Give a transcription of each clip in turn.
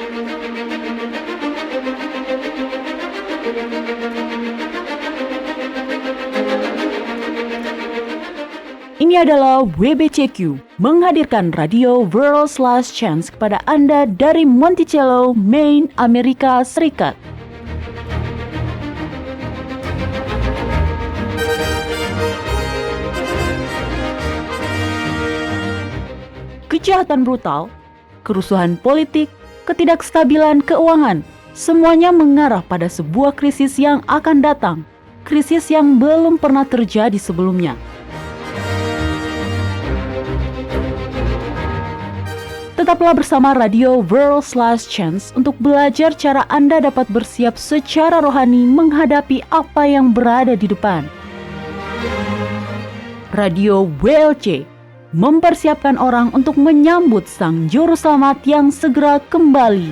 Ini adalah WBCQ, menghadirkan radio World's Last Chance kepada Anda dari Monticello, Maine, Amerika Serikat. Kejahatan brutal, kerusuhan politik, ketidakstabilan keuangan, semuanya mengarah pada sebuah krisis yang akan datang, krisis yang belum pernah terjadi sebelumnya. Tetaplah bersama Radio World's Last Chance untuk belajar cara Anda dapat bersiap secara rohani menghadapi apa yang berada di depan. Radio WLC mempersiapkan orang untuk menyambut Sang Juru Selamat yang segera kembali.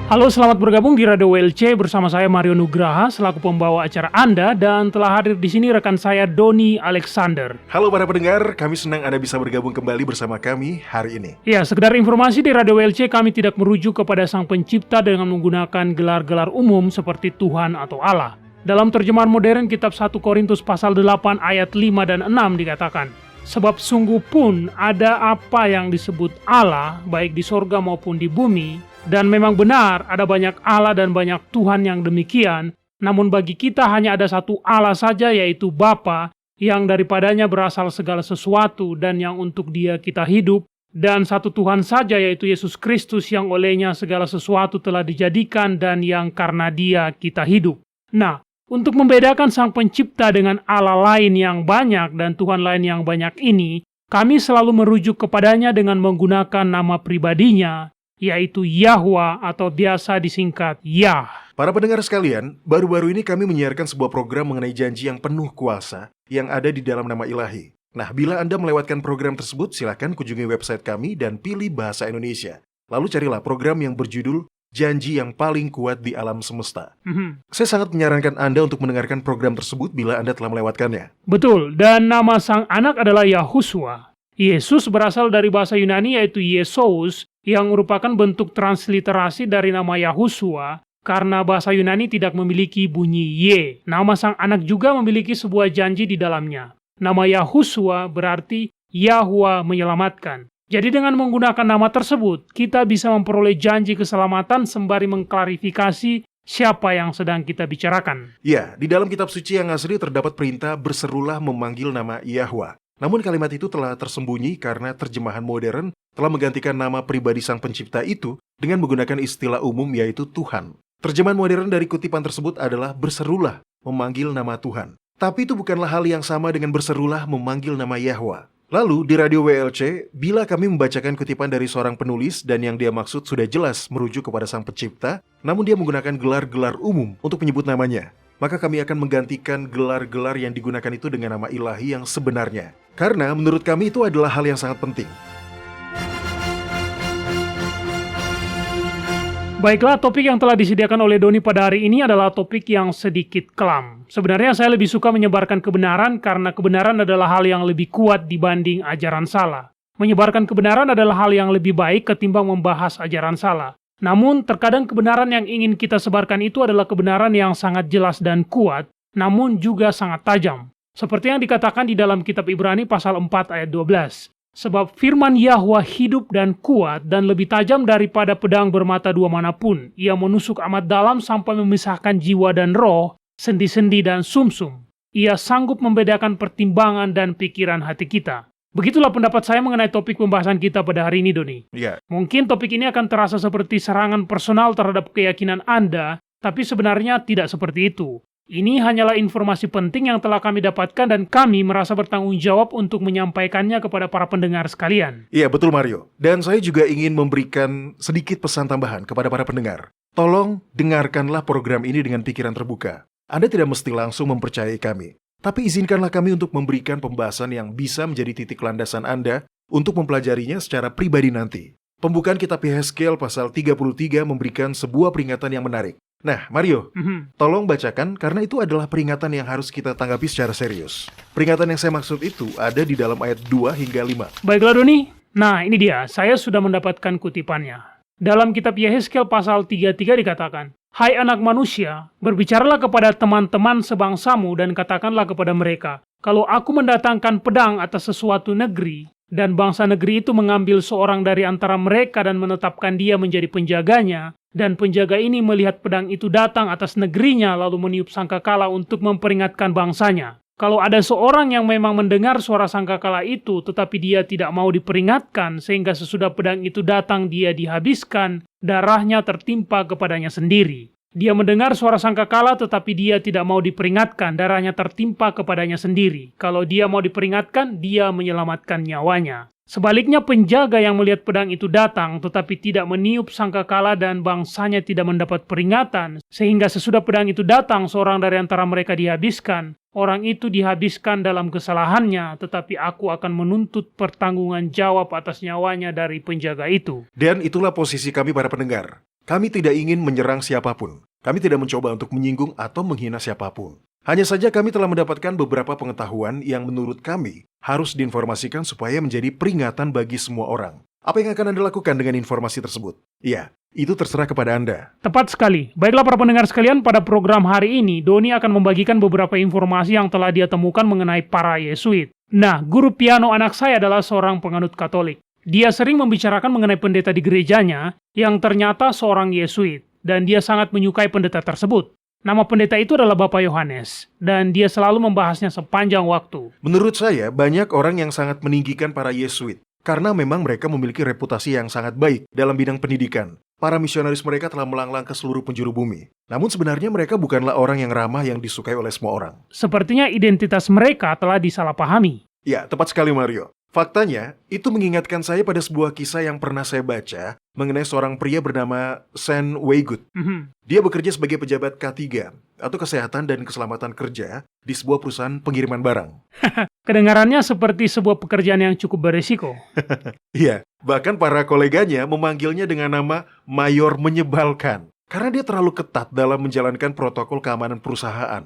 Halo, selamat bergabung di Radio WLC bersama saya Mario Nugraha selaku pembawa acara Anda, dan telah hadir di sini rekan saya Doni Alexander. Halo para pendengar, kami senang Anda bisa bergabung kembali bersama kami hari ini. Ya, sekedar informasi, di Radio WLC kami tidak merujuk kepada Sang Pencipta dengan menggunakan gelar-gelar umum seperti Tuhan atau Allah. Dalam terjemahan modern kitab 1 Korintus pasal 8 ayat 5 dan 6 dikatakan, sebab sungguh pun ada apa yang disebut Allah baik di sorga maupun di bumi, dan memang benar ada banyak Allah dan banyak Tuhan yang demikian, namun bagi kita hanya ada satu Allah saja, yaitu Bapa, yang daripadanya berasal segala sesuatu dan yang untuk Dia kita hidup, dan satu Tuhan saja, yaitu Yesus Kristus, yang olehnya segala sesuatu telah dijadikan dan yang karena Dia kita hidup. Nah, untuk membedakan Sang Pencipta dengan Allah lain yang banyak dan Tuhan lain yang banyak ini, kami selalu merujuk kepadanya dengan menggunakan nama pribadinya, yaitu Yahwa atau biasa disingkat Yah. Para pendengar sekalian, baru-baru ini kami menyiarkan sebuah program mengenai janji yang penuh kuasa yang ada di dalam nama ilahi. Nah, bila Anda melewatkan program tersebut, silakan kunjungi website kami dan pilih bahasa Indonesia. Lalu carilah program yang berjudul Janji yang Paling Kuat di Alam Semesta. Saya sangat menyarankan Anda untuk mendengarkan program tersebut bila Anda telah melewatkannya. Betul, dan nama sang anak adalah Yahusua. Yesus berasal dari bahasa Yunani yaitu Yesus, yang merupakan bentuk transliterasi dari nama Yahusua, karena bahasa Yunani tidak memiliki bunyi Y. Nama sang anak juga memiliki sebuah janji di dalamnya. Nama Yahusua berarti Yahwa menyelamatkan. Jadi dengan menggunakan nama tersebut, kita bisa memperoleh janji keselamatan sembari mengklarifikasi siapa yang sedang kita bicarakan. Ya, di dalam kitab suci yang asli terdapat perintah berserulah memanggil nama Yahwa. Namun kalimat itu telah tersembunyi karena terjemahan modern telah menggantikan nama pribadi Sang Pencipta itu dengan menggunakan istilah umum yaitu Tuhan. Terjemahan modern dari kutipan tersebut adalah berserulah memanggil nama Tuhan. Tapi itu bukanlah hal yang sama dengan berserulah memanggil nama Yahwa. Lalu di Radio WLC, bila kami membacakan kutipan dari seorang penulis dan yang dia maksud sudah jelas merujuk kepada Sang Pencipta, namun dia menggunakan gelar-gelar umum untuk menyebut namanya, maka kami akan menggantikan gelar-gelar yang digunakan itu dengan nama ilahi yang sebenarnya. Karena menurut kami itu adalah hal yang sangat penting. Baiklah, topik yang telah disediakan oleh Doni pada hari ini adalah topik yang sedikit kelam. Sebenarnya saya lebih suka menyebarkan kebenaran karena kebenaran adalah hal yang lebih kuat dibanding ajaran salah. Menyebarkan kebenaran adalah hal yang lebih baik ketimbang membahas ajaran salah. Namun, terkadang kebenaran yang ingin kita sebarkan itu adalah kebenaran yang sangat jelas dan kuat, namun juga sangat tajam. Seperti yang dikatakan di dalam kitab Ibrani pasal 4 ayat 12. Sebab firman Yahwa hidup dan kuat dan lebih tajam daripada pedang bermata dua manapun. Ia menusuk amat dalam sampai memisahkan jiwa dan roh, sendi-sendi dan sumsum. Ia sanggup membedakan pertimbangan dan pikiran hati kita. Begitulah pendapat saya mengenai topik pembahasan kita pada hari ini, Doni. Ya. Mungkin topik ini akan terasa seperti serangan personal terhadap keyakinan Anda, tapi sebenarnya tidak seperti itu. Ini hanyalah informasi penting yang telah kami dapatkan dan kami merasa bertanggung jawab untuk menyampaikannya kepada para pendengar sekalian. Iya, betul Mario. Dan saya juga ingin memberikan sedikit pesan tambahan kepada para pendengar. Tolong dengarkanlah program ini dengan pikiran terbuka. Anda tidak mesti langsung mempercayai kami. Tapi izinkanlah kami untuk memberikan pembahasan yang bisa menjadi titik landasan Anda untuk mempelajarinya secara pribadi nanti. Pembukaan kitab Yehezkiel pasal 33 memberikan sebuah peringatan yang menarik. Nah, Mario, tolong bacakan karena itu adalah peringatan yang harus kita tanggapi secara serius. Peringatan yang saya maksud itu ada di dalam ayat 2 hingga 5. Baiklah, Doni. Nah, ini dia, saya sudah mendapatkan kutipannya. Dalam kitab Yehezkel pasal 33 dikatakan, "Hai anak manusia, berbicaralah kepada teman-teman sebangsamu dan katakanlah kepada mereka, kalau aku mendatangkan pedang atas sesuatu negeri, dan bangsa negeri itu mengambil seorang dari antara mereka dan menetapkan dia menjadi penjaganya, dan penjaga ini melihat pedang itu datang atas negerinya lalu meniup sangkakala untuk memperingatkan bangsanya. Kalau ada seorang yang memang mendengar suara sangkakala itu, tetapi dia tidak mau diperingatkan, sehingga sesudah pedang itu datang dia dihabiskan, darahnya tertimpa kepadanya sendiri. Dia mendengar suara sangkakala, tetapi dia tidak mau diperingatkan, darahnya tertimpa kepadanya sendiri. Kalau dia mau diperingatkan, dia menyelamatkan nyawanya. Sebaliknya penjaga yang melihat pedang itu datang, tetapi tidak meniup sangkakala dan bangsanya tidak mendapat peringatan, sehingga sesudah pedang itu datang seorang dari antara mereka dihabiskan. Orang itu dihabiskan dalam kesalahannya, tetapi aku akan menuntut pertanggungan jawab atas nyawanya dari penjaga itu." Dan itulah posisi kami para pendengar. Kami tidak ingin menyerang siapapun. Kami tidak mencoba untuk menyinggung atau menghina siapapun. Hanya saja kami telah mendapatkan beberapa pengetahuan yang menurut kami harus diinformasikan supaya menjadi peringatan bagi semua orang. Apa yang akan Anda lakukan dengan informasi tersebut? Iya, itu terserah kepada Anda. Tepat sekali. Baiklah para pendengar sekalian, pada program hari ini, Doni akan membagikan beberapa informasi yang telah dia temukan mengenai para Yesuit. Nah, guru piano anak saya adalah seorang penganut Katolik. Dia sering membicarakan mengenai pendeta di gerejanya yang ternyata seorang Yesuit, dan dia sangat menyukai pendeta tersebut. Nama pendeta itu adalah Bapak Yohanes, dan dia selalu membahasnya sepanjang waktu. Menurut saya, banyak orang yang sangat meninggikan para Yesuit, karena memang mereka memiliki reputasi yang sangat baik dalam bidang pendidikan. Para misionaris mereka telah melanglang ke seluruh penjuru bumi. Namun sebenarnya mereka bukanlah orang yang ramah yang disukai oleh semua orang. Sepertinya identitas mereka telah disalahpahami. Ya, tepat sekali Mario. Faktanya, itu mengingatkan saya pada sebuah kisah yang pernah saya baca mengenai seorang pria bernama Sen Weigut. Dia bekerja sebagai pejabat K3 atau Kesehatan dan Keselamatan Kerja di sebuah perusahaan pengiriman barang. Kedengarannya seperti sebuah pekerjaan yang cukup beresiko. Iya, bahkan para koleganya memanggilnya dengan nama Mayor Menyebalkan. Karena dia terlalu ketat dalam menjalankan protokol keamanan perusahaan.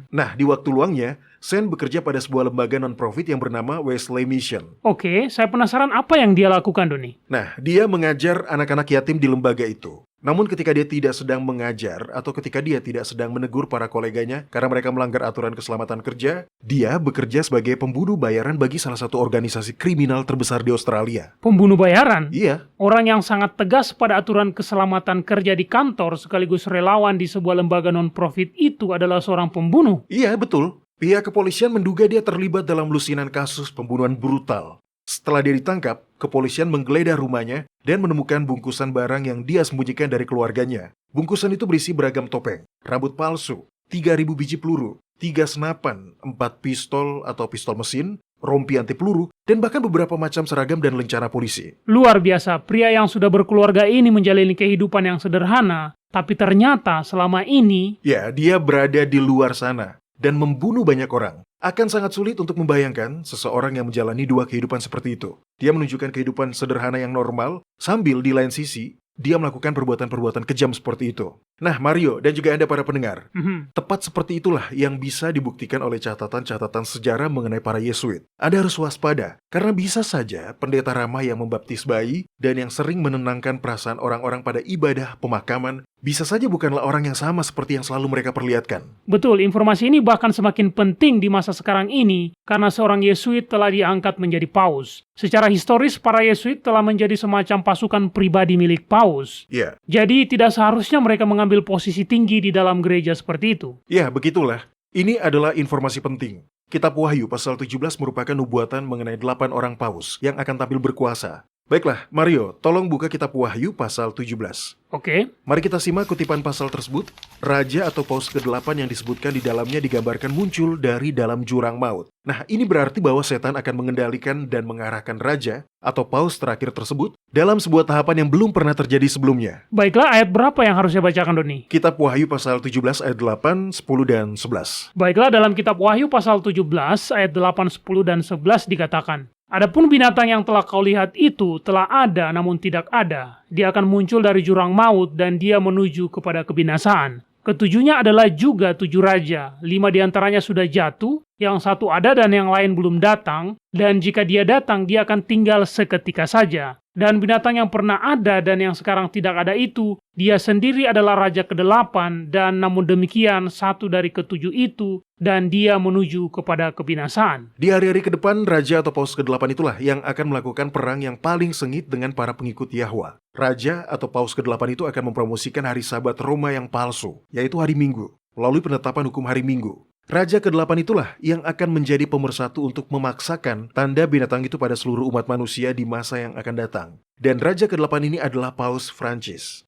Nah, di waktu luangnya, Sen bekerja pada sebuah lembaga non-profit yang bernama Wesley Mission. Oke, saya penasaran apa yang dia lakukan, Doni. Nah, dia mengajar anak-anak yatim di lembaga itu. Namun ketika dia tidak sedang mengajar atau ketika dia tidak sedang menegur para koleganya karena mereka melanggar aturan keselamatan kerja, dia bekerja sebagai pembunuh bayaran bagi salah satu organisasi kriminal terbesar di Australia. Pembunuh bayaran? Iya. Orang yang sangat tegas pada aturan keselamatan kerja di kantor sekaligus relawan di sebuah lembaga non-profit itu adalah seorang pembunuh. Iya, betul. Pihak kepolisian menduga dia terlibat dalam lusinan kasus pembunuhan brutal. Setelah dia ditangkap, kepolisian menggeledah rumahnya dan menemukan bungkusan barang yang dia sembunyikan dari keluarganya. Bungkusan itu berisi beragam topeng, rambut palsu, 3.000 biji peluru, 3 senapan, 4 pistol atau pistol mesin, rompi anti peluru, dan bahkan beberapa macam seragam dan lencana polisi. Luar biasa, pria yang sudah berkeluarga ini menjalani kehidupan yang sederhana, tapi ternyata selama ini... Ya, dia berada di luar sana dan membunuh banyak orang. Akan sangat sulit untuk membayangkan seseorang yang menjalani dua kehidupan seperti itu. Dia menunjukkan kehidupan sederhana yang normal, sambil di lain sisi, dia melakukan perbuatan-perbuatan kejam seperti itu. Nah, Mario dan juga Anda para pendengar, tepat seperti itulah yang bisa dibuktikan oleh catatan-catatan sejarah mengenai para Yesuit. Anda harus waspada, karena bisa saja pendeta ramah yang membaptis bayi dan yang sering menenangkan perasaan orang-orang pada ibadah pemakaman bisa saja bukanlah orang yang sama seperti yang selalu mereka perlihatkan. Betul, informasi ini bahkan semakin penting di masa sekarang ini karena seorang Yesuit telah diangkat menjadi paus. Secara historis, para Yesuit telah menjadi semacam pasukan pribadi milik paus. Ya. Jadi tidak seharusnya mereka mengambil posisi tinggi di dalam gereja seperti itu. Ya, begitulah. Ini adalah informasi penting. Kitab Wahyu pasal 17 merupakan nubuatan mengenai 8 orang paus yang akan tampil berkuasa. Baiklah, Mario, tolong buka kitab Wahyu pasal 17. Oke. Mari kita simak kutipan pasal tersebut. Raja atau paus ke-8 yang disebutkan di dalamnya digambarkan muncul dari dalam jurang maut. Nah, ini berarti bahwa setan akan mengendalikan dan mengarahkan raja atau paus terakhir tersebut dalam sebuah tahapan yang belum pernah terjadi sebelumnya. Baiklah, ayat berapa yang harus saya bacakan, Doni? Kitab Wahyu pasal 17 ayat 8, 10, dan 11. Baiklah, dalam kitab Wahyu pasal 17 ayat 8, 10, dan 11 dikatakan, "Adapun binatang yang telah kau lihat itu telah ada namun tidak ada. Dia akan muncul dari jurang maut dan dia menuju kepada kebinasaan. Ketujuhnya adalah juga 7 raja. 5 diantaranya sudah jatuh, yang satu ada dan yang lain belum datang. Dan jika dia datang, dia akan tinggal seketika saja. Dan binatang yang pernah ada dan yang sekarang tidak ada itu, dia sendiri adalah raja ke-8, dan namun demikian satu dari ke-7 itu, dan dia menuju kepada kebinasaan. Di hari-hari ke depan, Raja atau Paus ke-8 itulah yang akan melakukan perang yang paling sengit dengan para pengikut Yahwa. Raja atau Paus ke-8 itu akan mempromosikan hari Sabat Roma yang palsu, yaitu hari Minggu, melalui penetapan hukum hari Minggu. Raja ke-8 itulah yang akan menjadi pemersatu untuk memaksakan tanda binatang itu pada seluruh umat manusia di masa yang akan datang. Dan Raja ke-8 ini adalah Paus Francis.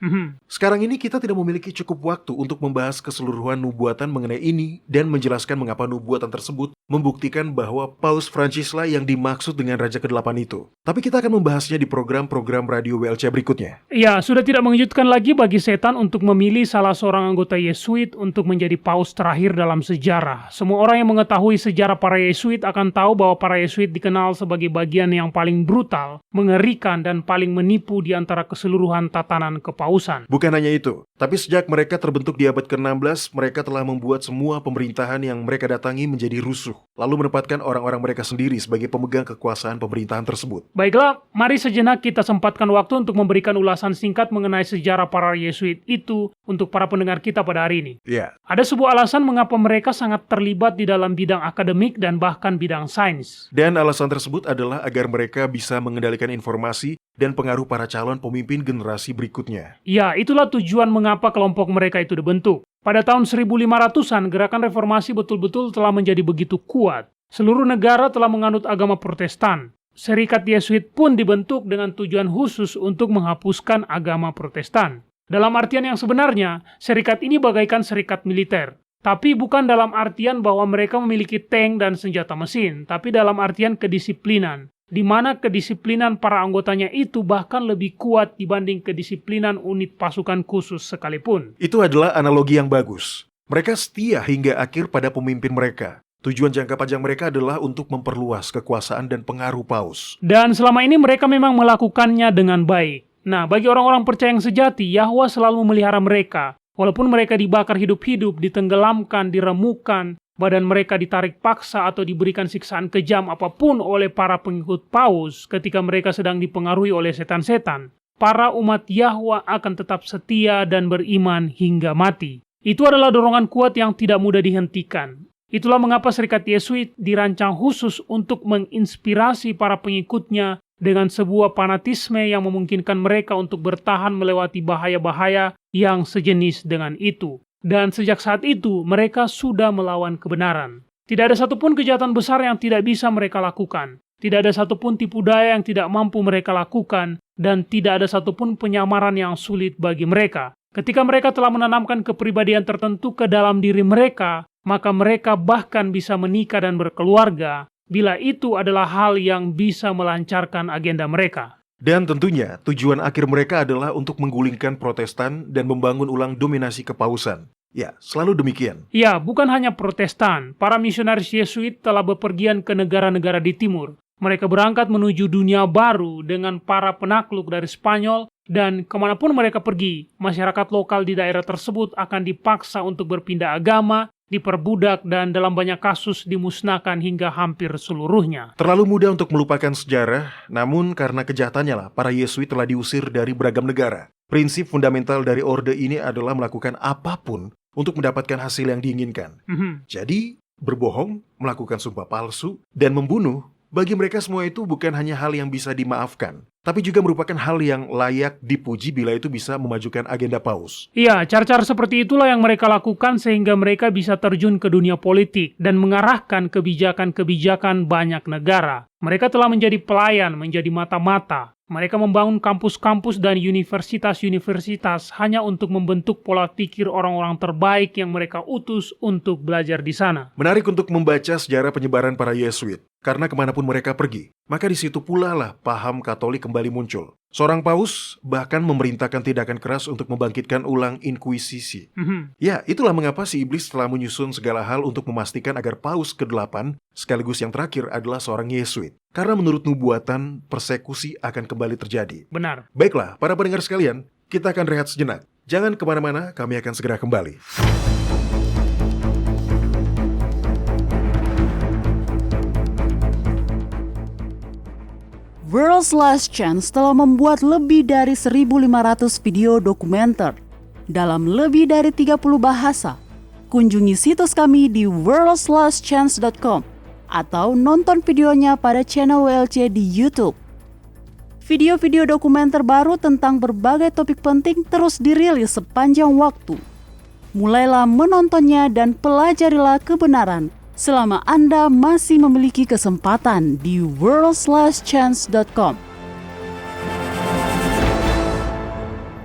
Sekarang ini kita tidak memiliki cukup waktu untuk membahas keseluruhan nubuatan mengenai ini dan menjelaskan mengapa nubuatan tersebut membuktikan bahwa Paus Francis lah yang dimaksud dengan Raja ke-8 itu. Tapi kita akan membahasnya di program-program Radio WLC berikutnya. Ya, sudah tidak mengejutkan lagi bagi setan untuk memilih salah seorang anggota Yesuit untuk menjadi paus terakhir dalam sejarah. Semua orang yang mengetahui sejarah para Yesuit akan tahu bahwa para Yesuit dikenal sebagai bagian yang paling brutal, mengerikan, dan paling menipu di antara keseluruhan tatanan kepausan. Bukan hanya itu, tapi sejak mereka terbentuk di abad ke-16, mereka telah membuat semua pemerintahan yang mereka datangi menjadi rusuh, lalu menempatkan orang-orang mereka sendiri sebagai pemegang kekuasaan pemerintahan tersebut. Baiklah, mari sejenak kita sempatkan waktu untuk memberikan ulasan singkat mengenai sejarah para Yesuit itu untuk para pendengar kita pada hari ini. Ya, Ada sebuah alasan mengapa mereka sangat terlibat di dalam bidang akademik dan bahkan bidang sains. dan alasan tersebut adalah agar mereka bisa mengendalikan informasi dan pengaruh para calon pemimpin generasi berikutnya. Ya, itulah tujuan mengapa kelompok mereka itu dibentuk. Pada tahun 1500-an, gerakan reformasi betul-betul telah menjadi begitu kuat. Seluruh negara telah menganut agama Protestan. Serikat Yesuit pun dibentuk dengan tujuan khusus untuk menghapuskan agama Protestan. Dalam artian yang sebenarnya, serikat ini bagaikan serikat militer. Tapi bukan dalam artian bahwa mereka memiliki tank dan senjata mesin, tapi dalam artian kedisiplinan, di mana kedisiplinan para anggotanya itu bahkan lebih kuat dibanding kedisiplinan unit pasukan khusus sekalipun. Itu adalah analogi yang bagus. Mereka setia hingga akhir pada pemimpin mereka. Tujuan jangka panjang mereka adalah untuk memperluas kekuasaan dan pengaruh paus. Dan selama ini mereka memang melakukannya dengan baik. Nah, bagi orang-orang percaya yang sejati, Yahwa selalu memelihara mereka. Walaupun mereka dibakar hidup-hidup, ditenggelamkan, diremukan, badan mereka ditarik paksa atau diberikan siksaan kejam apapun oleh para pengikut paus ketika mereka sedang dipengaruhi oleh setan-setan, para umat Yahwa akan tetap setia dan beriman hingga mati. Itu adalah dorongan kuat yang tidak mudah dihentikan. Itulah mengapa Serikat Yesuit dirancang khusus untuk menginspirasi para pengikutnya dengan sebuah fanatisme yang memungkinkan mereka untuk bertahan melewati bahaya-bahaya yang sejenis dengan itu. Dan sejak saat itu, mereka sudah melawan kebenaran. Tidak ada satupun kejahatan besar yang tidak bisa mereka lakukan. Tidak ada satupun tipu daya yang tidak mampu mereka lakukan. Dan tidak ada satupun penyamaran yang sulit bagi mereka. Ketika mereka telah menanamkan kepribadian tertentu ke dalam diri mereka, maka mereka bahkan bisa menikah dan berkeluarga, bila itu adalah hal yang bisa melancarkan agenda mereka. Dan tentunya tujuan akhir mereka adalah untuk menggulingkan Protestan dan membangun ulang dominasi kepausan. Ya, selalu demikian. Ya, bukan hanya Protestan, para misionaris Yesuit telah bepergian ke negara-negara di timur. Mereka berangkat menuju dunia baru dengan para penakluk dari Spanyol, dan kemanapun mereka pergi, masyarakat lokal di daerah tersebut akan dipaksa untuk berpindah agama, diperbudak, dan dalam banyak kasus dimusnahkan hingga hampir seluruhnya. Terlalu mudah untuk melupakan sejarah, namun karena kejahatannya lah, para Yesuit telah diusir dari beragam negara. Prinsip fundamental dari orde ini adalah melakukan apapun untuk mendapatkan hasil yang diinginkan. Jadi, berbohong, melakukan sumpah palsu, dan membunuh, bagi mereka semua itu bukan hanya hal yang bisa dimaafkan, tapi juga merupakan hal yang layak dipuji bila itu bisa memajukan agenda paus. Iya, cara-cara seperti itulah yang mereka lakukan sehingga mereka bisa terjun ke dunia politik dan mengarahkan kebijakan-kebijakan banyak negara. Mereka telah menjadi pelayan, menjadi mata-mata. Mereka membangun kampus-kampus dan universitas-universitas hanya untuk membentuk pola pikir orang-orang terbaik yang mereka utus untuk belajar di sana. Menarik untuk membaca sejarah penyebaran para Yesuit, karena kemanapun mereka pergi, maka di situ pula lah paham Katolik kembali muncul. Seorang paus bahkan memerintahkan tindakan keras untuk membangkitkan ulang inkuisisi. Ya, itulah mengapa si iblis telah menyusun segala hal untuk memastikan agar paus ke-8, sekaligus yang terakhir adalah seorang Yesuit. Karena menurut nubuatan, persekusi akan kembali terjadi. Benar. Baiklah, para pendengar sekalian, kita akan rehat sejenak. Jangan kemana-mana, kami akan segera kembali. World's Last Chance telah membuat lebih dari 1.500 video dokumenter dalam lebih dari 30 bahasa. Kunjungi situs kami di worldslastchance.com atau nonton videonya pada channel WLC di YouTube. Video-video dokumenter baru tentang berbagai topik penting terus dirilis sepanjang waktu. Mulailah menontonnya dan pelajarilah kebenaran selama Anda masih memiliki kesempatan di worldslastchance.com.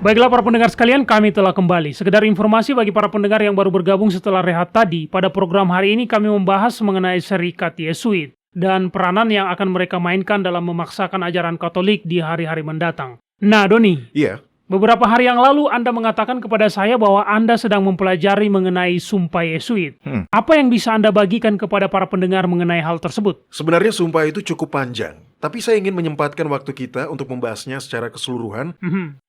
Baiklah para pendengar sekalian, kami telah kembali. Sekedar informasi bagi para pendengar yang baru bergabung setelah rehat tadi, pada program hari ini kami membahas mengenai Serikat Yesuit dan peranan yang akan mereka mainkan dalam memaksakan ajaran Katolik di hari-hari mendatang. Nah, Doni. Iya. Beberapa hari yang lalu Anda mengatakan kepada saya bahwa Anda sedang mempelajari mengenai Sumpah Yesuit. Apa yang bisa Anda bagikan kepada para pendengar mengenai hal tersebut? Sebenarnya sumpah itu cukup panjang, tapi saya ingin menyempatkan waktu kita untuk membahasnya secara keseluruhan,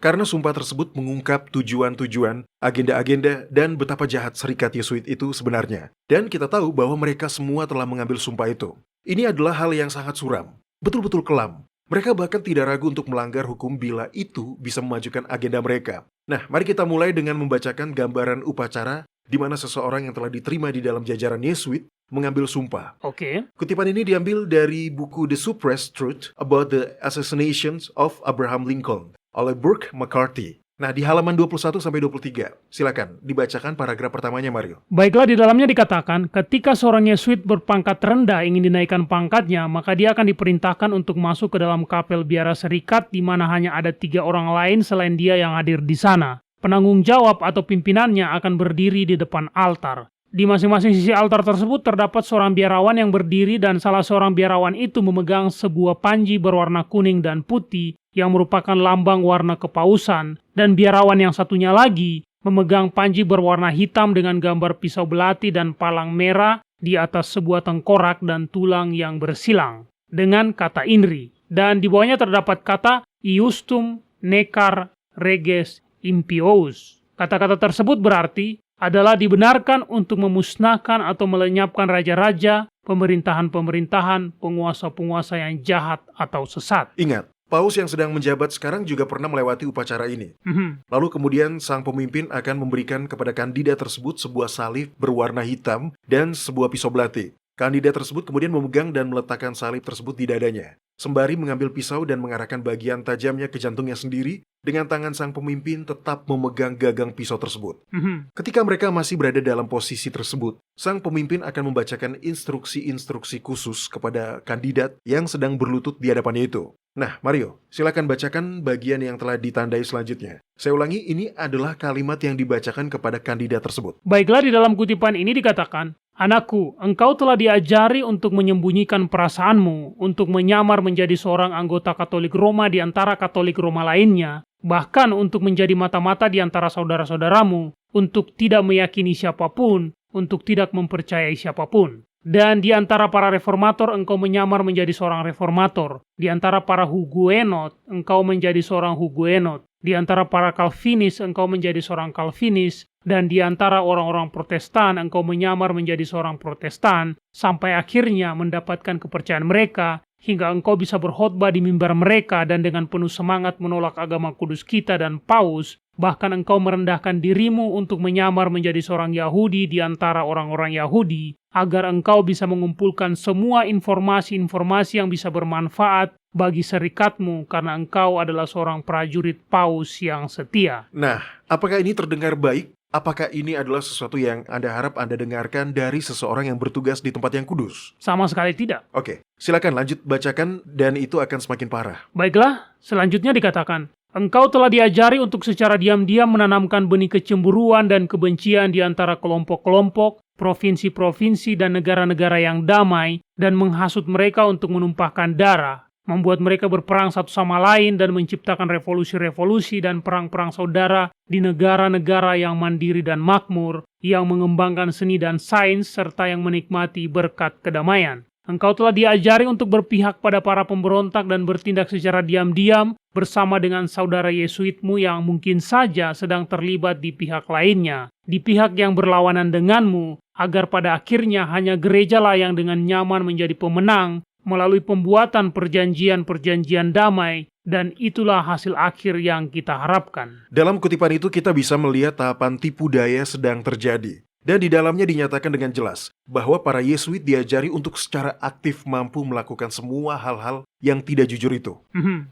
karena sumpah tersebut mengungkap tujuan-tujuan, agenda-agenda, dan betapa jahat Serikat Yesuit itu sebenarnya. Dan kita tahu bahwa mereka semua telah mengambil sumpah itu. Ini adalah hal yang sangat suram, betul-betul kelam. Mereka bahkan tidak ragu untuk melanggar hukum bila itu bisa memajukan agenda mereka. Nah, mari kita mulai dengan membacakan gambaran upacara di mana seseorang yang telah diterima di dalam jajaran Yesuit mengambil sumpah. Oke. Kutipan ini diambil dari buku The Suppressed Truth About the Assassinations of Abraham Lincoln oleh Burke McCarthy. Nah, di halaman 21-23. Silakan dibacakan paragraf pertamanya, Mario. Baiklah, di dalamnya dikatakan, ketika seorang Yesuit berpangkat rendah ingin dinaikkan pangkatnya, maka dia akan diperintahkan untuk masuk ke dalam kapel biara serikat di mana hanya ada 3 orang lain selain dia yang hadir di sana. Penanggung jawab atau pimpinannya akan berdiri di depan altar. Di masing-masing sisi altar tersebut terdapat seorang biarawan yang berdiri dan salah seorang biarawan itu memegang sebuah panji berwarna kuning dan putih yang merupakan lambang warna kepausan, dan biarawan yang satunya lagi memegang panji berwarna hitam dengan gambar pisau belati dan palang merah di atas sebuah tengkorak dan tulang yang bersilang dengan kata INRI, dan di bawahnya terdapat kata Iustum Necar Reges Impious. Kata-kata tersebut berarti adalah dibenarkan untuk memusnahkan atau melenyapkan raja-raja, pemerintahan-pemerintahan, penguasa-penguasa yang jahat atau sesat. Ingat, Paus yang sedang menjabat sekarang juga pernah melewati upacara ini. Lalu kemudian sang pemimpin akan memberikan kepada kandidat tersebut sebuah salib berwarna hitam dan sebuah pisau belati. Kandidat tersebut kemudian memegang dan meletakkan salib tersebut di dadanya, sembari mengambil pisau dan mengarahkan bagian tajamnya ke jantungnya sendiri, dengan tangan sang pemimpin tetap memegang gagang pisau tersebut. Ketika mereka masih berada dalam posisi tersebut, sang pemimpin akan membacakan instruksi-instruksi khusus kepada kandidat yang sedang berlutut di hadapannya itu. Nah, Mario, silakan bacakan bagian yang telah ditandai selanjutnya. Saya ulangi, ini adalah kalimat yang dibacakan kepada kandidat tersebut. Baiklah, di dalam kutipan ini dikatakan, "Anakku, engkau telah diajari untuk menyembunyikan perasaanmu, untuk menyamar menjadi seorang anggota Katolik Roma di antara Katolik Roma lainnya, bahkan untuk menjadi mata-mata di antara saudara-saudaramu, untuk tidak meyakini siapapun, untuk tidak mempercayai siapapun. Dan di antara para reformator engkau menyamar menjadi seorang reformator. Di antara para Huguenot engkau menjadi seorang Huguenot. Di antara para Calvinis engkau menjadi seorang Calvinis. Dan di antara orang-orang Protestan engkau menyamar menjadi seorang Protestan. Sampai akhirnya mendapatkan kepercayaan mereka, hingga engkau bisa berkhotbah di mimbar mereka dan dengan penuh semangat menolak agama kudus kita dan Paus. Bahkan engkau merendahkan dirimu untuk menyamar menjadi seorang Yahudi di antara orang-orang Yahudi, agar engkau bisa mengumpulkan semua informasi-informasi yang bisa bermanfaat bagi serikatmu karena engkau adalah seorang prajurit Paus yang setia." Nah, apakah ini terdengar baik? Apakah ini adalah sesuatu yang Anda harap Anda dengarkan dari seseorang yang bertugas di tempat yang kudus? Sama sekali tidak. Oke, silakan lanjut bacakan dan itu akan semakin parah. Baiklah, selanjutnya dikatakan, "Engkau telah diajari untuk secara diam-diam menanamkan benih kecemburuan dan kebencian di antara kelompok-kelompok, provinsi-provinsi dan negara-negara yang damai, dan menghasut mereka untuk menumpahkan darah, membuat mereka berperang satu sama lain dan menciptakan revolusi-revolusi dan perang-perang saudara di negara-negara yang mandiri dan makmur, yang mengembangkan seni dan sains serta yang menikmati berkat kedamaian. Engkau telah diajari untuk berpihak pada para pemberontak dan bertindak secara diam-diam bersama dengan saudara Yesuitmu yang mungkin saja sedang terlibat di pihak lainnya, di pihak yang berlawanan denganmu, agar pada akhirnya hanya gerejalah yang dengan nyaman menjadi pemenang melalui pembuatan perjanjian-perjanjian damai, dan itulah hasil akhir yang kita harapkan. Dalam kutipan itu kita bisa melihat tahapan tipu daya sedang terjadi. Dan di dalamnya dinyatakan dengan jelas bahwa para Yesuit diajari untuk secara aktif mampu melakukan semua hal-hal yang tidak jujur itu.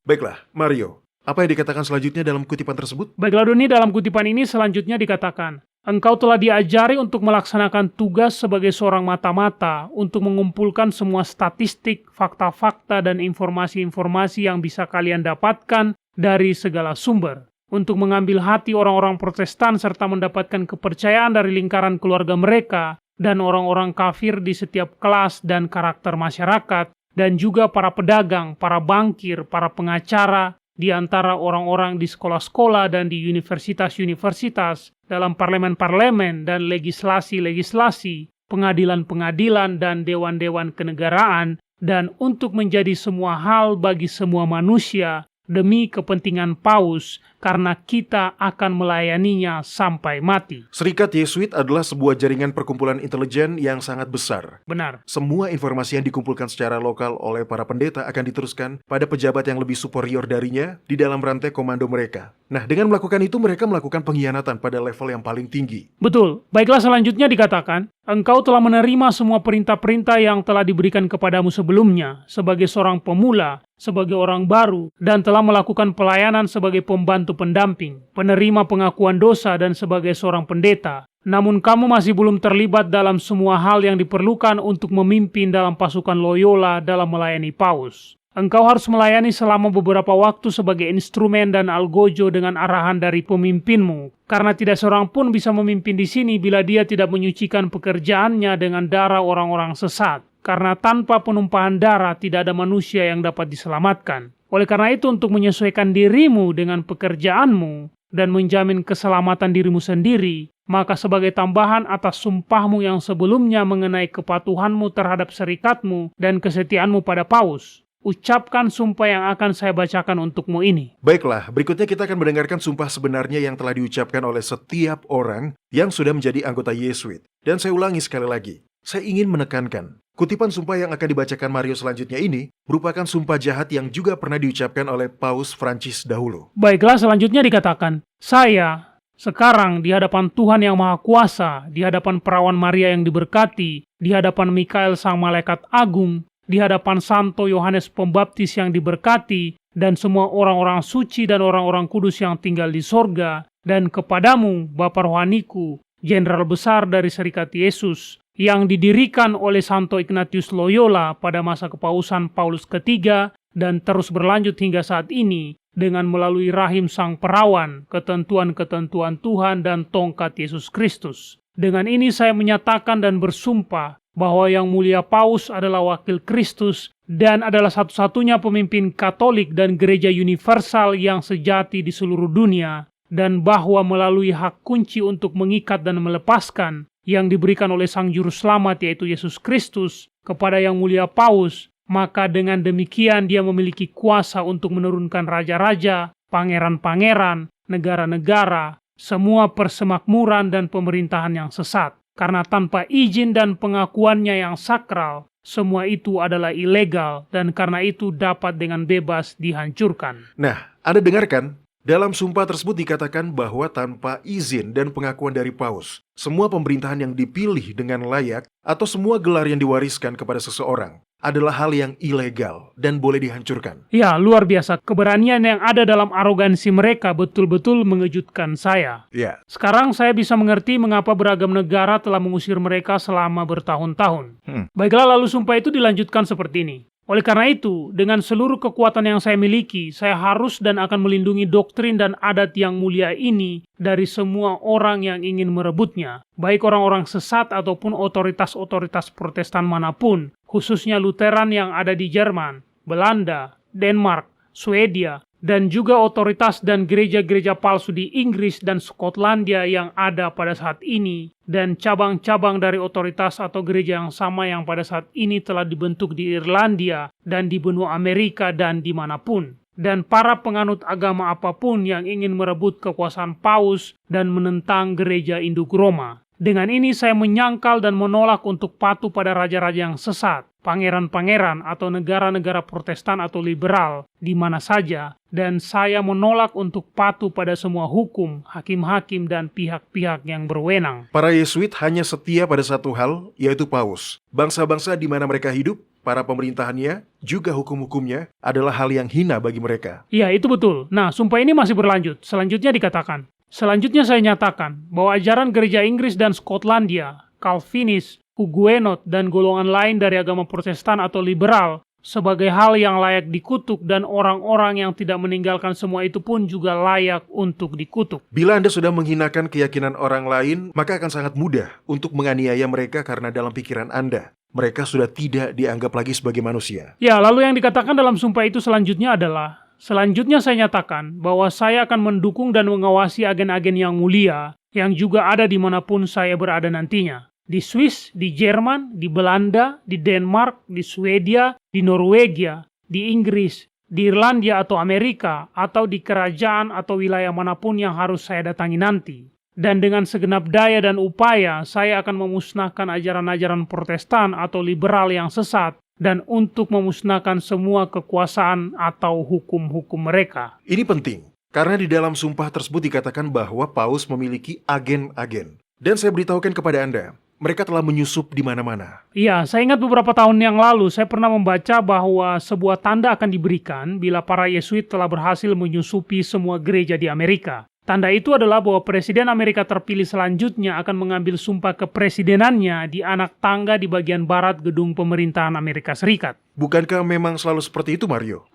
Baiklah, Mario, apa yang dikatakan selanjutnya dalam kutipan tersebut? Baiklah Doni, dalam kutipan ini selanjutnya dikatakan, engkau telah diajari untuk melaksanakan tugas sebagai seorang mata-mata untuk mengumpulkan semua statistik, fakta-fakta, dan informasi-informasi yang bisa kalian dapatkan dari segala sumber, untuk mengambil hati orang-orang Protestan serta mendapatkan kepercayaan dari lingkaran keluarga mereka dan orang-orang kafir di setiap kelas dan karakter masyarakat, dan juga para pedagang, para bankir, para pengacara, di antara orang-orang di sekolah-sekolah dan di universitas-universitas, dalam parlemen-parlemen dan legislasi-legislasi, pengadilan-pengadilan dan dewan-dewan kenegaraan, dan untuk menjadi semua hal bagi semua manusia, demi kepentingan Paus, karena kita akan melayaninya sampai mati. Serikat Yesuit adalah sebuah jaringan perkumpulan intelijen yang sangat besar. Benar. Semua informasi yang dikumpulkan secara lokal oleh para pendeta akan diteruskan pada pejabat yang lebih superior darinya di dalam rantai komando mereka. Nah, dengan melakukan itu mereka melakukan pengkhianatan pada level yang paling tinggi. Betul. Baiklah, selanjutnya dikatakan, engkau telah menerima semua perintah-perintah yang telah diberikan kepadamu sebelumnya sebagai seorang pemula, sebagai orang baru, dan telah melakukan pelayanan sebagai pembantu pendamping, penerima pengakuan dosa, dan sebagai seorang pendeta. Namun kamu masih belum terlibat dalam semua hal yang diperlukan untuk memimpin dalam pasukan Loyola dalam melayani Paus. Engkau harus melayani selama beberapa waktu sebagai instrumen dan algojo dengan arahan dari pemimpinmu, karena tidak seorang pun bisa memimpin di sini bila dia tidak menyucikan pekerjaannya dengan darah orang-orang sesat. Karena tanpa penumpahan darah tidak ada manusia yang dapat diselamatkan. Oleh karena itu, untuk menyesuaikan dirimu dengan pekerjaanmu dan menjamin keselamatan dirimu sendiri, maka sebagai tambahan atas sumpahmu yang sebelumnya mengenai kepatuhanmu terhadap serikatmu dan kesetiaanmu pada Paus, ucapkan sumpah yang akan saya bacakan untukmu ini. Baiklah, berikutnya kita akan mendengarkan sumpah sebenarnya yang telah diucapkan oleh setiap orang yang sudah menjadi anggota Yesuit. Dan saya ulangi sekali lagi, saya ingin menekankan, kutipan sumpah yang akan dibacakan Mario selanjutnya ini merupakan sumpah jahat yang juga pernah diucapkan oleh Paus Prancis dahulu. Baiklah, selanjutnya dikatakan, saya sekarang di hadapan Tuhan yang Maha Kuasa, di hadapan perawan Maria yang diberkati, di hadapan Mikael sang malaikat agung, di hadapan Santo Yohanes Pembaptis yang diberkati, dan semua orang-orang suci dan orang-orang kudus yang tinggal di sorga, dan kepadamu, Bapa Rohaniku, Jenderal Besar dari Serikat Yesus, yang didirikan oleh Santo Ignatius Loyola pada masa kepausan Paulus ketiga, dan terus berlanjut hingga saat ini, dengan melalui rahim sang perawan, ketentuan-ketentuan Tuhan dan tongkat Yesus Kristus. Dengan ini saya menyatakan dan bersumpah bahwa Yang Mulia Paus adalah wakil Kristus dan adalah satu-satunya pemimpin Katolik dan gereja universal yang sejati di seluruh dunia, dan bahwa melalui hak kunci untuk mengikat dan melepaskan yang diberikan oleh Sang Juru Selamat yaitu Yesus Kristus kepada Yang Mulia Paus, maka dengan demikian dia memiliki kuasa untuk menurunkan raja-raja, pangeran-pangeran, negara-negara, semua persemakmuran dan pemerintahan yang sesat. Karena tanpa izin dan pengakuannya yang sakral, semua itu adalah ilegal dan karena itu dapat dengan bebas dihancurkan. Nah, Anda dengarkan? Dalam sumpah tersebut dikatakan bahwa tanpa izin dan pengakuan dari Paus, semua pemerintahan yang dipilih dengan layak atau semua gelar yang diwariskan kepada seseorang adalah hal yang ilegal dan boleh dihancurkan. Ya, luar biasa. Keberanian yang ada dalam arogansi mereka betul-betul mengejutkan saya. Ya. Sekarang saya bisa mengerti mengapa beragam negara telah mengusir mereka selama bertahun-tahun. Baiklah, lalu sumpah itu dilanjutkan seperti ini. Oleh karena itu, dengan seluruh kekuatan yang saya miliki, saya harus dan akan melindungi doktrin dan adat yang mulia ini dari semua orang yang ingin merebutnya, baik orang-orang sesat ataupun otoritas-otoritas Protestan manapun, khususnya Lutheran yang ada di Jerman, Belanda, Denmark, Swedia, dan juga otoritas dan gereja-gereja palsu di Inggris dan Skotlandia yang ada pada saat ini, dan cabang-cabang dari otoritas atau gereja yang sama yang pada saat ini telah dibentuk di Irlandia dan di benua Amerika dan dimanapun. Dan para penganut agama apapun yang ingin merebut kekuasaan paus dan menentang gereja induk Roma. Dengan ini saya menyangkal dan menolak untuk patuh pada raja-raja yang sesat, pangeran-pangeran atau negara-negara Protestan atau liberal di mana saja, dan saya menolak untuk patuh pada semua hukum, hakim-hakim dan pihak-pihak yang berwenang. Para Yesuit hanya setia pada satu hal, yaitu paus. Bangsa-bangsa di mana mereka hidup, para pemerintahannya, juga hukum-hukumnya adalah hal yang hina bagi mereka. Iya, itu betul. Nah, sumpah ini masih berlanjut. Selanjutnya dikatakan, selanjutnya saya nyatakan bahwa ajaran gereja Inggris dan Skotlandia, Calvinis, Huguenot, dan golongan lain dari agama Protestan atau liberal sebagai hal yang layak dikutuk, dan orang-orang yang tidak meninggalkan semua itu pun juga layak untuk dikutuk. Bila Anda sudah menghinakan keyakinan orang lain, maka akan sangat mudah untuk menganiaya mereka karena dalam pikiran Anda, mereka sudah tidak dianggap lagi sebagai manusia. Ya, lalu yang dikatakan dalam sumpah itu selanjutnya adalah, selanjutnya saya nyatakan bahwa saya akan mendukung dan mengawasi agen-agen yang mulia yang juga ada dimanapun saya berada nantinya. Di Swiss, di Jerman, di Belanda, di Denmark, di Swedia, di Norwegia, di Inggris, di Irlandia atau Amerika, atau di kerajaan atau wilayah manapun yang harus saya datangi nanti. Dan dengan segenap daya dan upaya, saya akan memusnahkan ajaran-ajaran Protestan atau liberal yang sesat, dan untuk memusnahkan semua kekuasaan atau hukum-hukum mereka. Ini penting, karena di dalam sumpah tersebut dikatakan bahwa paus memiliki agen-agen. Dan saya beritahukan kepada Anda, mereka telah menyusup di mana-mana. Iya, saya ingat beberapa tahun yang lalu saya pernah membaca bahwa sebuah tanda akan diberikan bila para Yesuit telah berhasil menyusupi semua gereja di Amerika. Tanda itu adalah bahwa Presiden Amerika terpilih selanjutnya akan mengambil sumpah kepresidenannya di anak tangga di bagian barat gedung pemerintahan Amerika Serikat. Bukankah memang selalu seperti itu, Mario?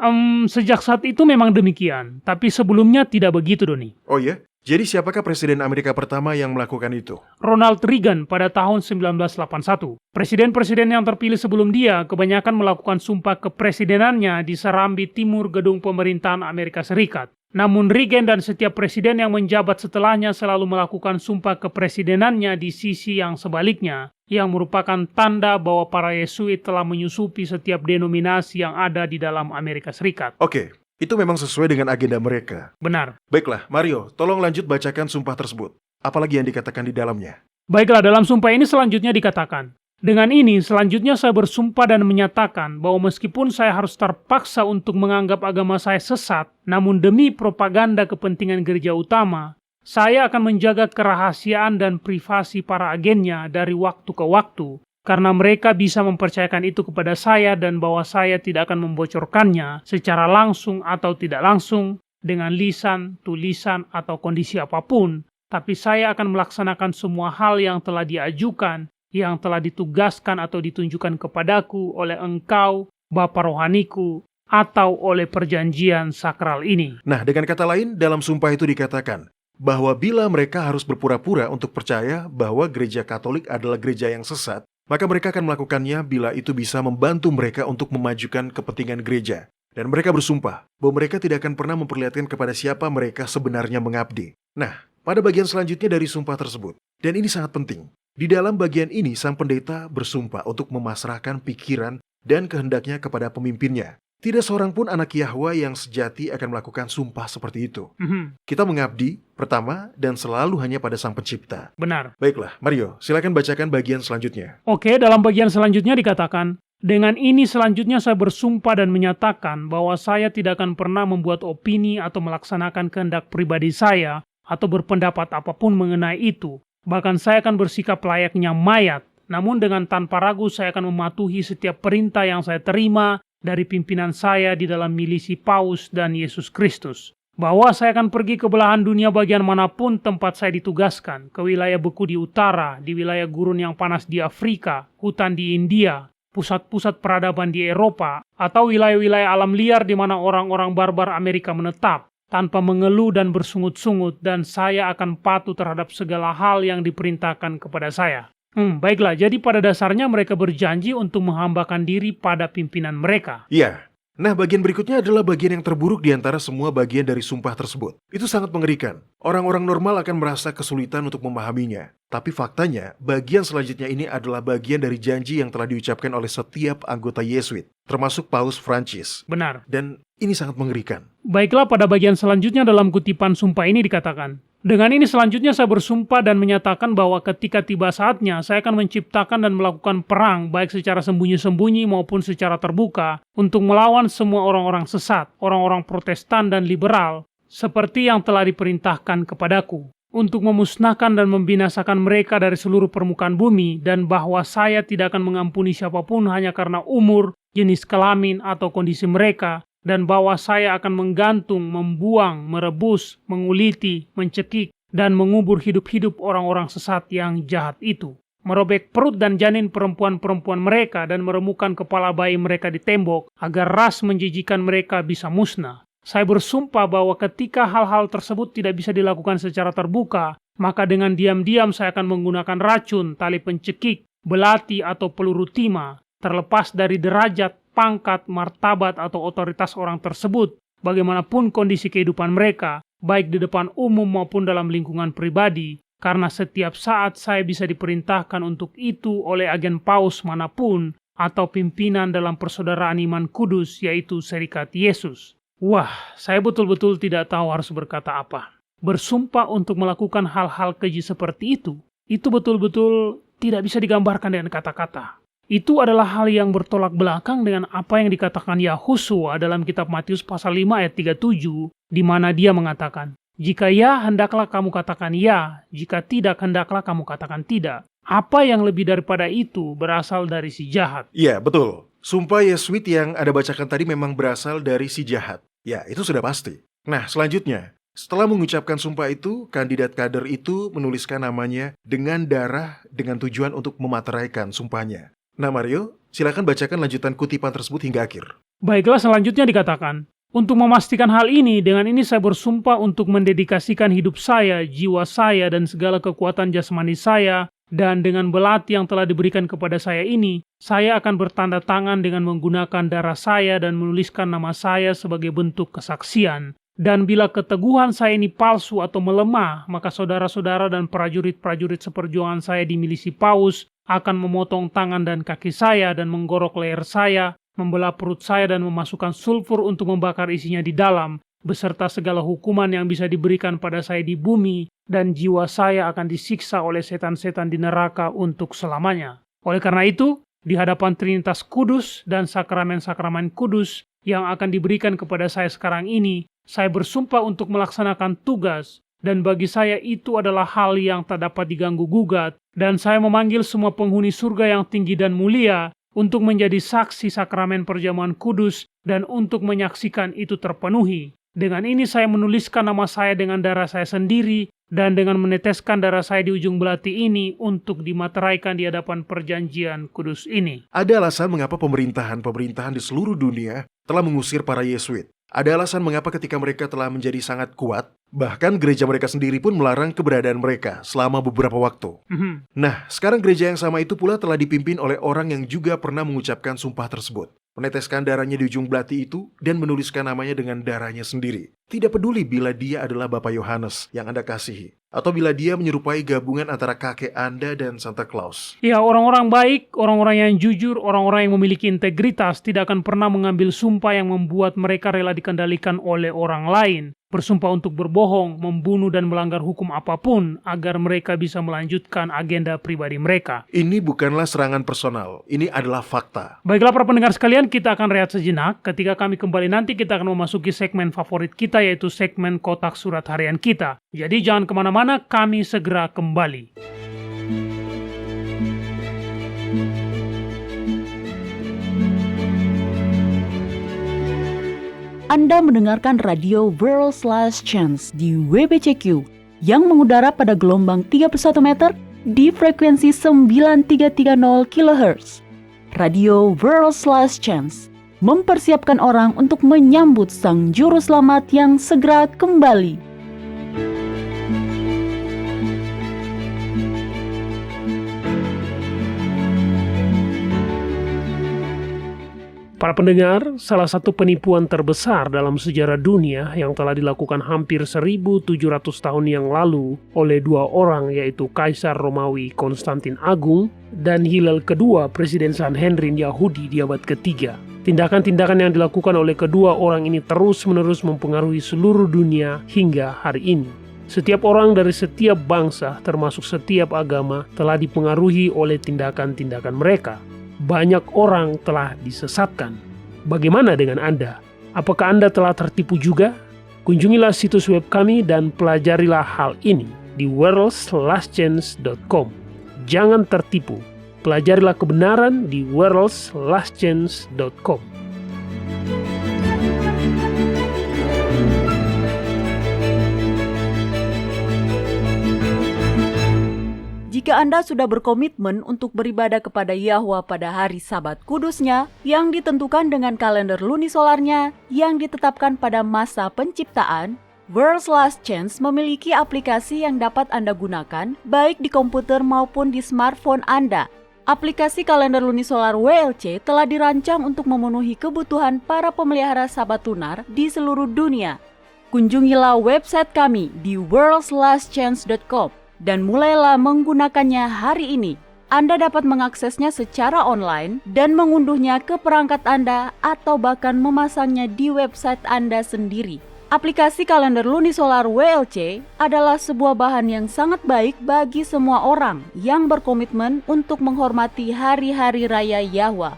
Sejak saat itu memang demikian, tapi sebelumnya tidak begitu, Doni. Oh ya? Jadi siapakah Presiden Amerika pertama yang melakukan itu? Ronald Reagan pada tahun 1981. Presiden-presiden yang terpilih sebelum dia kebanyakan melakukan sumpah kepresidenannya di serambi timur gedung pemerintahan Amerika Serikat. Namun Reagan dan setiap presiden yang menjabat setelahnya selalu melakukan sumpah kepresidenannya di sisi yang sebaliknya, yang merupakan tanda bahwa para Yesuit telah menyusupi setiap denominasi yang ada di dalam Amerika Serikat. Oke. Itu memang sesuai dengan agenda mereka. Benar. Baiklah, Mario, tolong lanjut bacakan sumpah tersebut. Apalagi yang dikatakan di dalamnya? Baiklah, dalam sumpah ini selanjutnya dikatakan, dengan ini selanjutnya saya bersumpah dan menyatakan bahwa meskipun saya harus terpaksa untuk menganggap agama saya sesat, namun demi propaganda kepentingan gereja utama, saya akan menjaga kerahasiaan dan privasi para agennya dari waktu ke waktu, karena mereka bisa mempercayakan itu kepada saya dan bahwa saya tidak akan membocorkannya secara langsung atau tidak langsung dengan lisan, tulisan, atau kondisi apapun. Tapi saya akan melaksanakan semua hal yang telah diajukan, yang telah ditugaskan atau ditunjukkan kepadaku oleh engkau, Bapa rohaniku, atau oleh perjanjian sakral ini. Nah, dengan kata lain, dalam sumpah itu dikatakan bahwa bila mereka harus berpura-pura untuk percaya bahwa gereja Katolik adalah gereja yang sesat, maka mereka akan melakukannya bila itu bisa membantu mereka untuk memajukan kepentingan gereja. Dan mereka bersumpah bahwa mereka tidak akan pernah memperlihatkan kepada siapa mereka sebenarnya mengabdi. Nah, pada bagian selanjutnya dari sumpah tersebut, dan ini sangat penting, di dalam bagian ini sang pendeta bersumpah untuk memasrahkan pikiran dan kehendaknya kepada pemimpinnya. Tidak seorang pun anak Yahwa yang sejati akan melakukan sumpah seperti itu. Kita mengabdi, pertama, dan selalu hanya pada Sang Pencipta. Benar. Baiklah, Mario, silakan bacakan bagian selanjutnya. Oke, dalam bagian selanjutnya dikatakan, dengan ini selanjutnya saya bersumpah dan menyatakan bahwa saya tidak akan pernah membuat opini atau melaksanakan kehendak pribadi saya atau berpendapat apapun mengenai itu. Bahkan saya akan bersikap layaknya mayat, namun dengan tanpa ragu saya akan mematuhi setiap perintah yang saya terima dari pimpinan saya di dalam milisi Paus dan Yesus Kristus. Bahwa saya akan pergi ke belahan dunia bagian manapun tempat saya ditugaskan, ke wilayah beku di utara, di wilayah gurun yang panas di Afrika, hutan di India, pusat-pusat peradaban di Eropa, atau wilayah-wilayah alam liar di mana orang-orang barbar Amerika menetap, tanpa mengeluh dan bersungut-sungut, dan saya akan patuh terhadap segala hal yang diperintahkan kepada saya. Baiklah, jadi pada dasarnya mereka berjanji untuk menghambakan diri pada pimpinan mereka. Iya, Nah, bagian berikutnya adalah bagian yang terburuk di antara semua bagian dari sumpah tersebut. Itu sangat mengerikan. Orang-orang normal akan merasa kesulitan untuk memahaminya. Tapi faktanya, bagian selanjutnya ini adalah bagian dari janji yang telah diucapkan oleh setiap anggota Yesuit, termasuk Paus Prancis. Benar. Dan ini sangat mengerikan. Baiklah, pada bagian selanjutnya dalam kutipan sumpah ini dikatakan, dengan ini selanjutnya saya bersumpah dan menyatakan bahwa ketika tiba saatnya saya akan menciptakan dan melakukan perang baik secara sembunyi-sembunyi maupun secara terbuka untuk melawan semua orang-orang sesat, orang-orang Protestan dan liberal, seperti yang telah diperintahkan kepadaku, untuk memusnahkan dan membinasakan mereka dari seluruh permukaan bumi, dan bahwa saya tidak akan mengampuni siapapun hanya karena umur, jenis kelamin, atau kondisi mereka, dan bahwa saya akan menggantung, membuang, merebus, menguliti, mencekik, dan mengubur hidup-hidup orang-orang sesat yang jahat itu. Merobek perut dan janin perempuan-perempuan mereka dan meremukkan kepala bayi mereka di tembok agar ras menjijikan mereka bisa musnah. Saya bersumpah bahwa ketika hal-hal tersebut tidak bisa dilakukan secara terbuka, maka dengan diam-diam saya akan menggunakan racun, tali pencekik, belati atau peluru timah, terlepas dari derajat, pangkat, martabat, atau otoritas orang tersebut, bagaimanapun kondisi kehidupan mereka, baik di depan umum maupun dalam lingkungan pribadi, karena setiap saat saya bisa diperintahkan untuk itu oleh agen paus manapun, atau pimpinan dalam persaudaraan iman kudus, yaitu Serikat Yesus. Wah, saya betul-betul tidak tahu harus berkata apa. Bersumpah untuk melakukan hal-hal keji seperti itu betul-betul tidak bisa digambarkan dengan kata-kata. Itu adalah hal yang bertolak belakang dengan apa yang dikatakan Yahusua dalam kitab Matius pasal 5 ayat 37, di mana dia mengatakan, jika ya, hendaklah kamu katakan ya, jika tidak, hendaklah kamu katakan tidak. Apa yang lebih daripada itu berasal dari si jahat. Iya, betul. Sumpah Yesuit yang Anda bacakan tadi memang berasal dari si jahat. Ya, itu sudah pasti. Nah, selanjutnya, setelah mengucapkan sumpah itu, kandidat kader itu menuliskan namanya dengan darah dengan tujuan untuk memateraikan sumpahnya. Nah Mario, silakan bacakan lanjutan kutipan tersebut hingga akhir. Baiklah, selanjutnya dikatakan, untuk memastikan hal ini, dengan ini saya bersumpah untuk mendedikasikan hidup saya, jiwa saya, dan segala kekuatan jasmani saya, dan dengan belati yang telah diberikan kepada saya ini, saya akan bertanda tangan dengan menggunakan darah saya dan menuliskan nama saya sebagai bentuk kesaksian. Dan bila keteguhan saya ini palsu atau melemah, maka saudara-saudara dan prajurit-prajurit seperjuangan saya di milisi paus akan memotong tangan dan kaki saya dan menggorok leher saya, membelah perut saya dan memasukkan sulfur untuk membakar isinya di dalam, beserta segala hukuman yang bisa diberikan pada saya di bumi, dan jiwa saya akan disiksa oleh setan-setan di neraka untuk selamanya. Oleh karena itu, di hadapan Trinitas Kudus dan sakramen-sakramen kudus yang akan diberikan kepada saya sekarang ini, saya bersumpah untuk melaksanakan tugas, dan bagi saya itu adalah hal yang tak dapat diganggu-gugat, dan saya memanggil semua penghuni surga yang tinggi dan mulia untuk menjadi saksi sakramen perjamuan kudus dan untuk menyaksikan itu terpenuhi. Dengan ini saya menuliskan nama saya dengan darah saya sendiri dan dengan meneteskan darah saya di ujung belati ini untuk dimateraikan di hadapan perjanjian kudus ini. Ada alasan mengapa pemerintahan-pemerintahan di seluruh dunia telah mengusir para Yesuit. Ada alasan mengapa ketika mereka telah menjadi sangat kuat, bahkan gereja mereka sendiri pun melarang keberadaan mereka selama beberapa waktu. Nah, sekarang gereja yang sama itu pula telah dipimpin oleh orang yang juga pernah mengucapkan sumpah tersebut. Meneteskan darahnya di ujung belati itu dan menuliskan namanya dengan darahnya sendiri. Tidak peduli bila dia adalah Bapak Yohanes yang Anda kasihi, atau bila dia menyerupai gabungan antara kakek Anda dan Santa Claus. Ya, orang-orang baik, orang-orang yang jujur, orang-orang yang memiliki integritas tidak akan pernah mengambil sumpah yang membuat mereka rela dikendalikan oleh orang lain. Bersumpah untuk berbohong, membunuh, dan melanggar hukum apapun agar mereka bisa melanjutkan agenda pribadi mereka. Ini bukanlah serangan personal, ini adalah fakta. Baiklah para pendengar sekalian, kita akan rehat sejenak. Ketika kami kembali nanti, kita akan memasuki segmen favorit kita, yaitu segmen kotak surat harian kita. Jadi jangan kemana-mana, kami segera kembali. Anda mendengarkan radio World's Last Chance di WBCQ yang mengudara pada gelombang 31 meter di frekuensi 9330 kHz. Radio World's Last Chance mempersiapkan orang untuk menyambut Sang Juru Selamat yang segera kembali. Para pendengar, salah satu penipuan terbesar dalam sejarah dunia yang telah dilakukan hampir 1.700 tahun yang lalu oleh dua orang, yaitu Kaisar Romawi Konstantin Agung dan Hillel II, Presiden Sanhedrin Yahudi di abad ketiga. Tindakan-tindakan yang dilakukan oleh kedua orang ini terus-menerus mempengaruhi seluruh dunia hingga hari ini. Setiap orang dari setiap bangsa, termasuk setiap agama, telah dipengaruhi oleh tindakan-tindakan mereka. Banyak orang telah disesatkan. Bagaimana dengan Anda? Apakah Anda telah tertipu juga? Kunjungilah situs web kami dan pelajarilah hal ini di worldslastchance.com. Jangan tertipu. Pelajarilah kebenaran di worldslastchance.com. Jika Anda sudah berkomitmen untuk beribadah kepada Yahwa pada hari Sabat kudusnya yang ditentukan dengan kalender lunisolarnya yang ditetapkan pada masa penciptaan, World's Last Chance memiliki aplikasi yang dapat Anda gunakan baik di komputer maupun di smartphone Anda. Aplikasi kalender lunisolar WLC telah dirancang untuk memenuhi kebutuhan para pemelihara Sabat lunar di seluruh dunia. Kunjungilah website kami di worldslastchance.com. dan mulailah menggunakannya hari ini. Anda dapat mengaksesnya secara online dan mengunduhnya ke perangkat Anda atau bahkan memasangnya di website Anda sendiri. Aplikasi kalender lunisolar WLC adalah sebuah bahan yang sangat baik bagi semua orang yang berkomitmen untuk menghormati hari-hari raya Yahwa.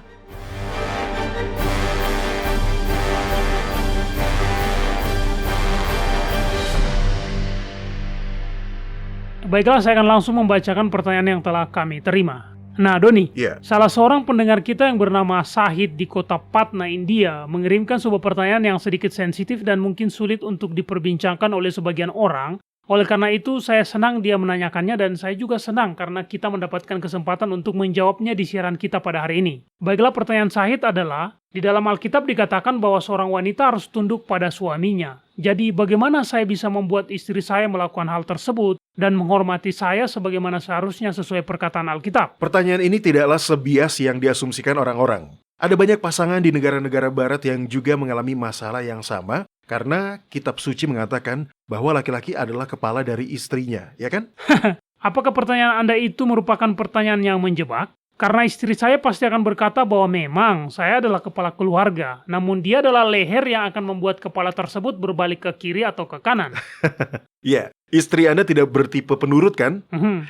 Baiklah, saya akan langsung membacakan pertanyaan yang telah kami terima. Nah, Doni, salah seorang pendengar kita yang bernama Sahid di kota Patna, India, mengirimkan sebuah pertanyaan yang sedikit sensitif dan mungkin sulit untuk diperbincangkan oleh sebagian orang. Oleh karena itu, saya senang dia menanyakannya dan saya juga senang karena kita mendapatkan kesempatan untuk menjawabnya di siaran kita pada hari ini. Baiklah, pertanyaan Sahid adalah, di dalam Alkitab dikatakan bahwa seorang wanita harus tunduk pada suaminya. Jadi, bagaimana saya bisa membuat istri saya melakukan hal tersebut dan menghormati saya sebagaimana seharusnya sesuai perkataan Alkitab? Pertanyaan ini tidaklah sebias yang diasumsikan orang-orang. Ada banyak pasangan di negara-negara barat yang juga mengalami masalah yang sama, karena kitab suci mengatakan bahwa laki-laki adalah kepala dari istrinya, ya kan? Apakah pertanyaan Anda itu merupakan pertanyaan yang menjebak? Karena istri saya pasti akan berkata bahwa memang saya adalah kepala keluarga, namun dia adalah leher yang akan membuat kepala tersebut berbalik ke kiri atau ke kanan. Ya, istri Anda tidak bertipe penurut kan?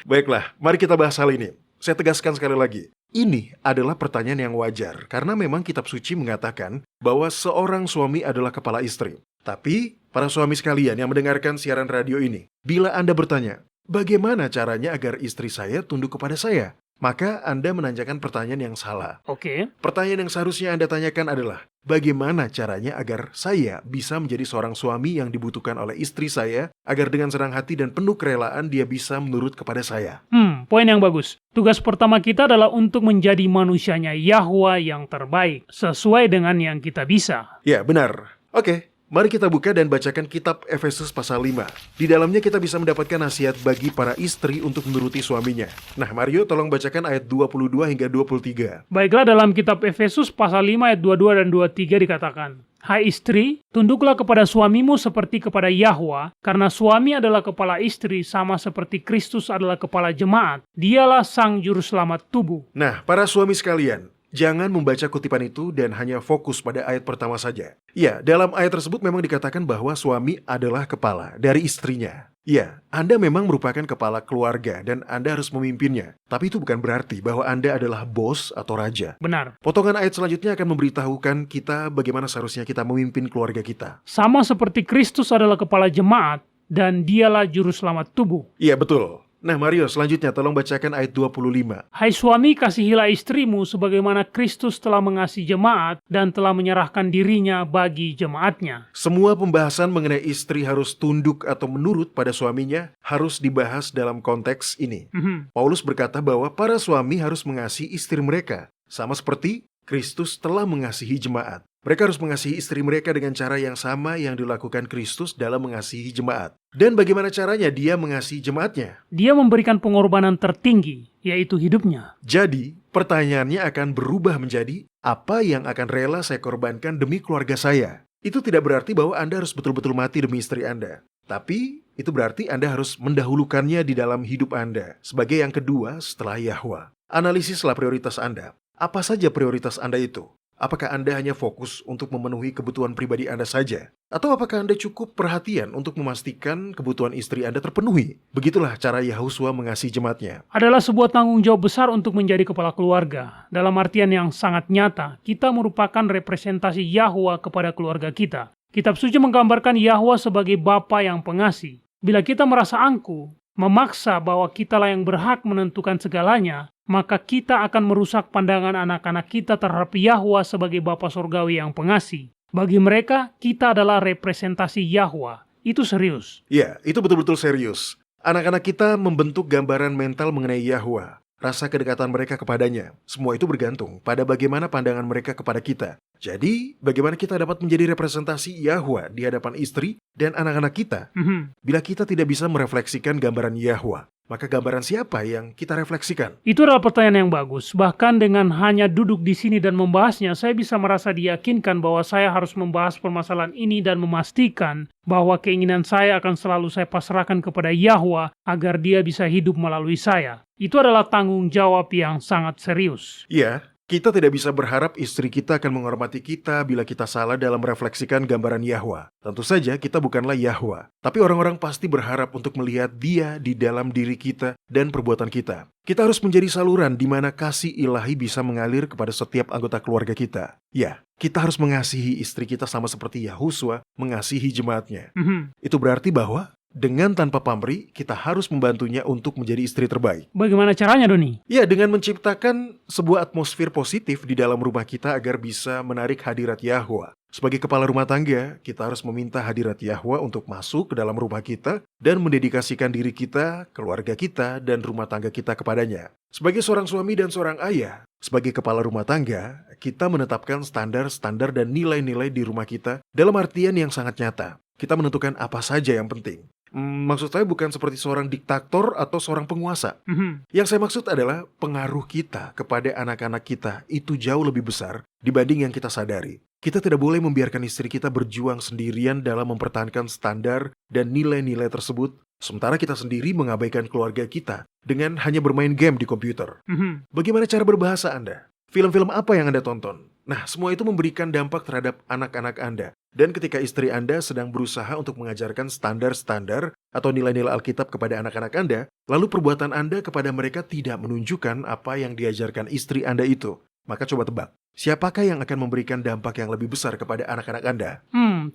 Baiklah, mari kita bahas hal ini. Saya tegaskan sekali lagi, ini adalah pertanyaan yang wajar, karena memang kitab suci mengatakan bahwa seorang suami adalah kepala istri. Tapi, para suami sekalian yang mendengarkan siaran radio ini, bila Anda bertanya, bagaimana caranya agar istri saya tunduk kepada saya? Maka Anda menanyakan pertanyaan yang salah. Oke. Pertanyaan yang seharusnya Anda tanyakan adalah, bagaimana caranya agar saya bisa menjadi seorang suami yang dibutuhkan oleh istri saya, agar dengan senang hati dan penuh kerelaan dia bisa menurut kepada saya? Poin yang bagus. Tugas pertama kita adalah untuk menjadi manusianya Yahwa yang terbaik, sesuai dengan yang kita bisa. Ya, benar. Oke. Mari kita buka dan bacakan kitab Efesus pasal 5. Di dalamnya kita bisa mendapatkan nasihat bagi para istri untuk menuruti suaminya. Nah, Mario tolong bacakan ayat 22 hingga 23. Baiklah, dalam kitab Efesus pasal 5 ayat 22 dan 23 dikatakan, Hai istri, tunduklah kepada suamimu seperti kepada Yahwa, karena suami adalah kepala istri sama seperti Kristus adalah kepala jemaat. Dialah sang juru selamat tubuh. Nah, para suami sekalian, jangan membaca kutipan itu dan hanya fokus pada ayat pertama saja. Ya, dalam ayat tersebut memang dikatakan bahwa suami adalah kepala dari istrinya. Ya, Anda memang merupakan kepala keluarga dan Anda harus memimpinnya. Tapi itu bukan berarti bahwa Anda adalah bos atau raja. Benar. Potongan ayat selanjutnya akan memberitahukan kita bagaimana seharusnya kita memimpin keluarga kita. Sama seperti Kristus adalah kepala jemaat dan dialah juru selamat tubuh. Iya, betul. Nah, Mario, selanjutnya tolong bacakan ayat 25. Hai suami, kasihilah istrimu sebagaimana Kristus telah mengasihi jemaat dan telah menyerahkan dirinya bagi jemaatnya. Semua pembahasan mengenai istri harus tunduk atau menurut pada suaminya harus dibahas dalam konteks ini. Paulus berkata bahwa para suami harus mengasihi istri mereka, sama seperti Kristus telah mengasihi jemaat. Mereka harus mengasihi istri mereka dengan cara yang sama yang dilakukan Kristus dalam mengasihi jemaat. Dan bagaimana caranya dia mengasihi jemaatnya? Dia memberikan pengorbanan tertinggi, yaitu hidupnya. Jadi, pertanyaannya akan berubah menjadi, Apa yang akan rela saya korbankan demi keluarga saya? Itu tidak berarti bahwa Anda harus betul-betul mati demi istri Anda. Tapi itu berarti Anda harus mendahulukannya di dalam hidup Anda sebagai yang kedua setelah Yahwa. Analisislah prioritas Anda. Apa saja prioritas Anda itu? Apakah Anda hanya fokus untuk memenuhi kebutuhan pribadi Anda saja? Atau apakah Anda cukup perhatian untuk memastikan kebutuhan istri Anda terpenuhi? Begitulah cara Yahusua mengasihi jemaatnya. Adalah sebuah tanggung jawab besar untuk menjadi kepala keluarga. Dalam artian yang sangat nyata, kita merupakan representasi Yahwa kepada keluarga kita. Kitab suci menggambarkan Yahwa sebagai Bapa yang pengasih. Bila kita merasa angkuh, memaksa bahwa kitalah yang berhak menentukan segalanya, maka kita akan merusak pandangan anak-anak kita terhadap Yahwa sebagai Bapa Surgawi yang pengasih. Bagi mereka, kita adalah representasi Yahwa. Itu serius. Ya, itu betul-betul serius. Anak-anak kita membentuk gambaran mental mengenai Yahwa. Rasa kedekatan mereka kepadanya. Semua itu bergantung pada bagaimana pandangan mereka kepada kita. Jadi, bagaimana kita dapat menjadi representasi Yahwa di hadapan istri dan anak-anak kita? Bila kita tidak bisa merefleksikan gambaran Yahwa, maka gambaran siapa yang kita refleksikan? Itu adalah pertanyaan yang bagus. Bahkan dengan hanya duduk di sini dan membahasnya, saya bisa merasa diyakinkan bahwa saya harus membahas permasalahan ini dan memastikan bahwa keinginan saya akan selalu saya pasrahkan kepada Yahwa agar dia bisa hidup melalui saya. Itu adalah tanggung jawab yang sangat serius. Ya, kita tidak bisa berharap istri kita akan menghormati kita bila kita salah dalam merefleksikan gambaran Yahwa. Tentu saja kita bukanlah Yahwa, tapi orang-orang pasti berharap untuk melihat Dia di dalam diri kita dan perbuatan kita. Kita harus menjadi saluran di mana kasih ilahi bisa mengalir kepada setiap anggota keluarga kita. Ya, kita harus mengasihi istri kita sama seperti Yahusua mengasihi jemaatnya. Itu berarti bahwa dengan tanpa pamrih, kita harus membantunya untuk menjadi istri terbaik. Bagaimana caranya, Doni? Ya, dengan menciptakan sebuah atmosfer positif di dalam rumah kita agar bisa menarik hadirat Yahwa. Sebagai kepala rumah tangga, kita harus meminta hadirat Yahwa untuk masuk ke dalam rumah kita dan mendedikasikan diri kita, keluarga kita, dan rumah tangga kita kepadanya. Sebagai seorang suami dan seorang ayah, sebagai kepala rumah tangga, kita menetapkan standar-standar dan nilai-nilai di rumah kita dalam artian yang sangat nyata. Kita menentukan apa saja yang penting. Maksud saya bukan seperti seorang diktator atau seorang penguasa. Yang saya maksud adalah pengaruh kita kepada anak-anak kita itu jauh lebih besar dibanding yang kita sadari. Kita tidak boleh membiarkan istri kita berjuang sendirian dalam mempertahankan standar dan nilai-nilai tersebut, sementara kita sendiri mengabaikan keluarga kita dengan hanya bermain game di komputer. Bagaimana cara berbahasa Anda? Film-film apa yang Anda tonton? Nah, semua itu memberikan dampak terhadap anak-anak Anda. Dan ketika istri Anda sedang berusaha untuk mengajarkan standar-standar atau nilai-nilai Alkitab kepada anak-anak Anda, lalu perbuatan Anda kepada mereka tidak menunjukkan apa yang diajarkan istri Anda itu, maka coba tebak, siapakah yang akan memberikan dampak yang lebih besar kepada anak-anak Anda?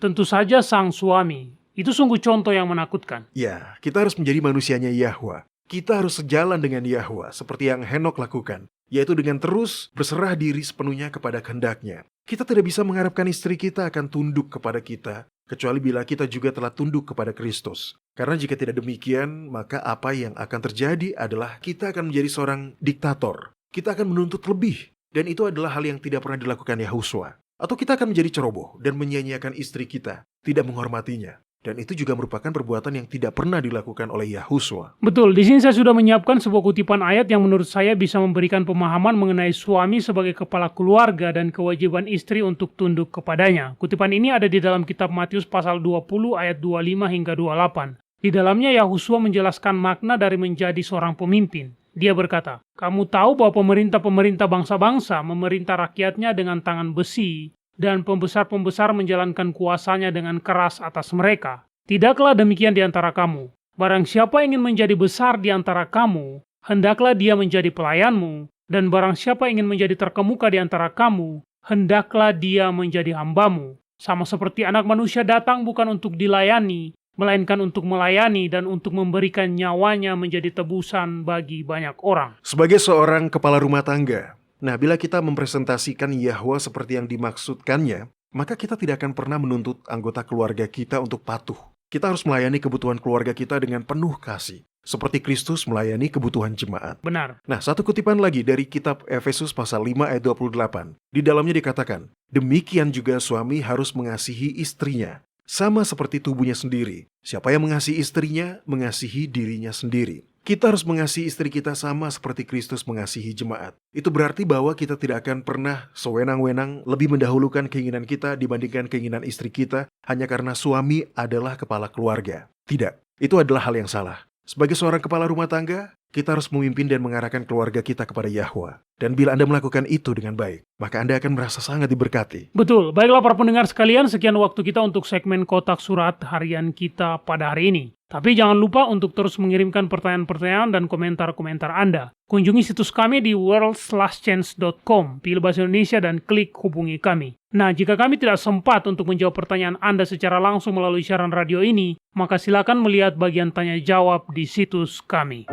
Tentu saja sang suami. Itu sungguh contoh yang menakutkan. Ya, kita harus menjadi manusianya Yahwa. Kita harus sejalan dengan Yahwa, seperti yang Henok lakukan, yaitu dengan terus berserah diri sepenuhnya kepada kehendaknya. Kita tidak bisa mengharapkan istri kita akan tunduk kepada kita, kecuali bila kita juga telah tunduk kepada Kristus. Karena jika tidak demikian, maka apa yang akan terjadi adalah kita akan menjadi seorang diktator. Kita akan menuntut lebih, dan itu adalah hal yang tidak pernah dilakukan Yahusua. Atau kita akan menjadi ceroboh dan menyia-nyiakan istri kita, tidak menghormatinya. Dan itu juga merupakan perbuatan yang tidak pernah dilakukan oleh Yahusua. Betul, di sini saya sudah menyiapkan sebuah kutipan ayat yang menurut saya bisa memberikan pemahaman mengenai suami sebagai kepala keluarga dan kewajiban istri untuk tunduk kepadanya. Kutipan ini ada di dalam kitab Matius pasal 20 ayat 25 hingga 28. Di dalamnya Yahusua menjelaskan makna dari menjadi seorang pemimpin. Dia berkata, "Kamu tahu bahwa pemerintah-pemerintah bangsa-bangsa memerintah rakyatnya dengan tangan besi, dan pembesar-pembesar menjalankan kuasanya dengan keras atas mereka. Tidaklah demikian di antara kamu. Barang siapa ingin menjadi besar di antara kamu, hendaklah dia menjadi pelayanmu, dan barang siapa ingin menjadi terkemuka di antara kamu, hendaklah dia menjadi hambamu. Sama seperti anak manusia datang bukan untuk dilayani, melainkan untuk melayani dan untuk memberikan nyawanya menjadi tebusan bagi banyak orang." Sebagai seorang kepala rumah tangga, nah, bila kita mempresentasikan Yahwa seperti yang dimaksudkannya, maka kita tidak akan pernah menuntut anggota keluarga kita untuk patuh. Kita harus melayani kebutuhan keluarga kita dengan penuh kasih, seperti Kristus melayani kebutuhan jemaat. Benar. Nah, satu kutipan lagi dari kitab Efesus pasal 5 ayat 28. Di dalamnya dikatakan, "Demikian juga suami harus mengasihi istrinya, sama seperti tubuhnya sendiri. Siapa yang mengasihi istrinya, mengasihi dirinya sendiri." Kita harus mengasihi istri kita sama seperti Kristus mengasihi jemaat. Itu berarti bahwa kita tidak akan pernah sewenang-wenang lebih mendahulukan keinginan kita dibandingkan keinginan istri kita hanya karena suami adalah kepala keluarga. Tidak, itu adalah hal yang salah. Sebagai seorang kepala rumah tangga, kita harus memimpin dan mengarahkan keluarga kita kepada Yahwa. Dan bila Anda melakukan itu dengan baik, maka Anda akan merasa sangat diberkati. Betul, baiklah para pendengar sekalian, sekian waktu kita untuk segmen kotak surat harian kita pada hari ini. Tapi jangan lupa untuk terus mengirimkan pertanyaan-pertanyaan dan komentar-komentar Anda. Kunjungi situs kami di worldslastchance.com, pilih bahasa Indonesia dan klik hubungi kami. Nah, jika kami tidak sempat untuk menjawab pertanyaan Anda secara langsung melalui siaran radio ini, maka silakan melihat bagian tanya jawab di situs kami.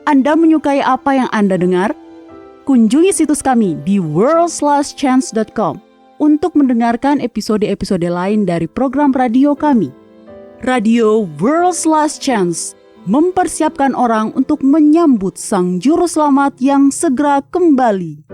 Anda menyukai apa yang Anda dengar? Kunjungi situs kami di worldslastchance.com untuk mendengarkan episode-episode lain dari program radio kami. Radio World's Last Chance mempersiapkan orang untuk menyambut Sang Juru Selamat yang segera kembali.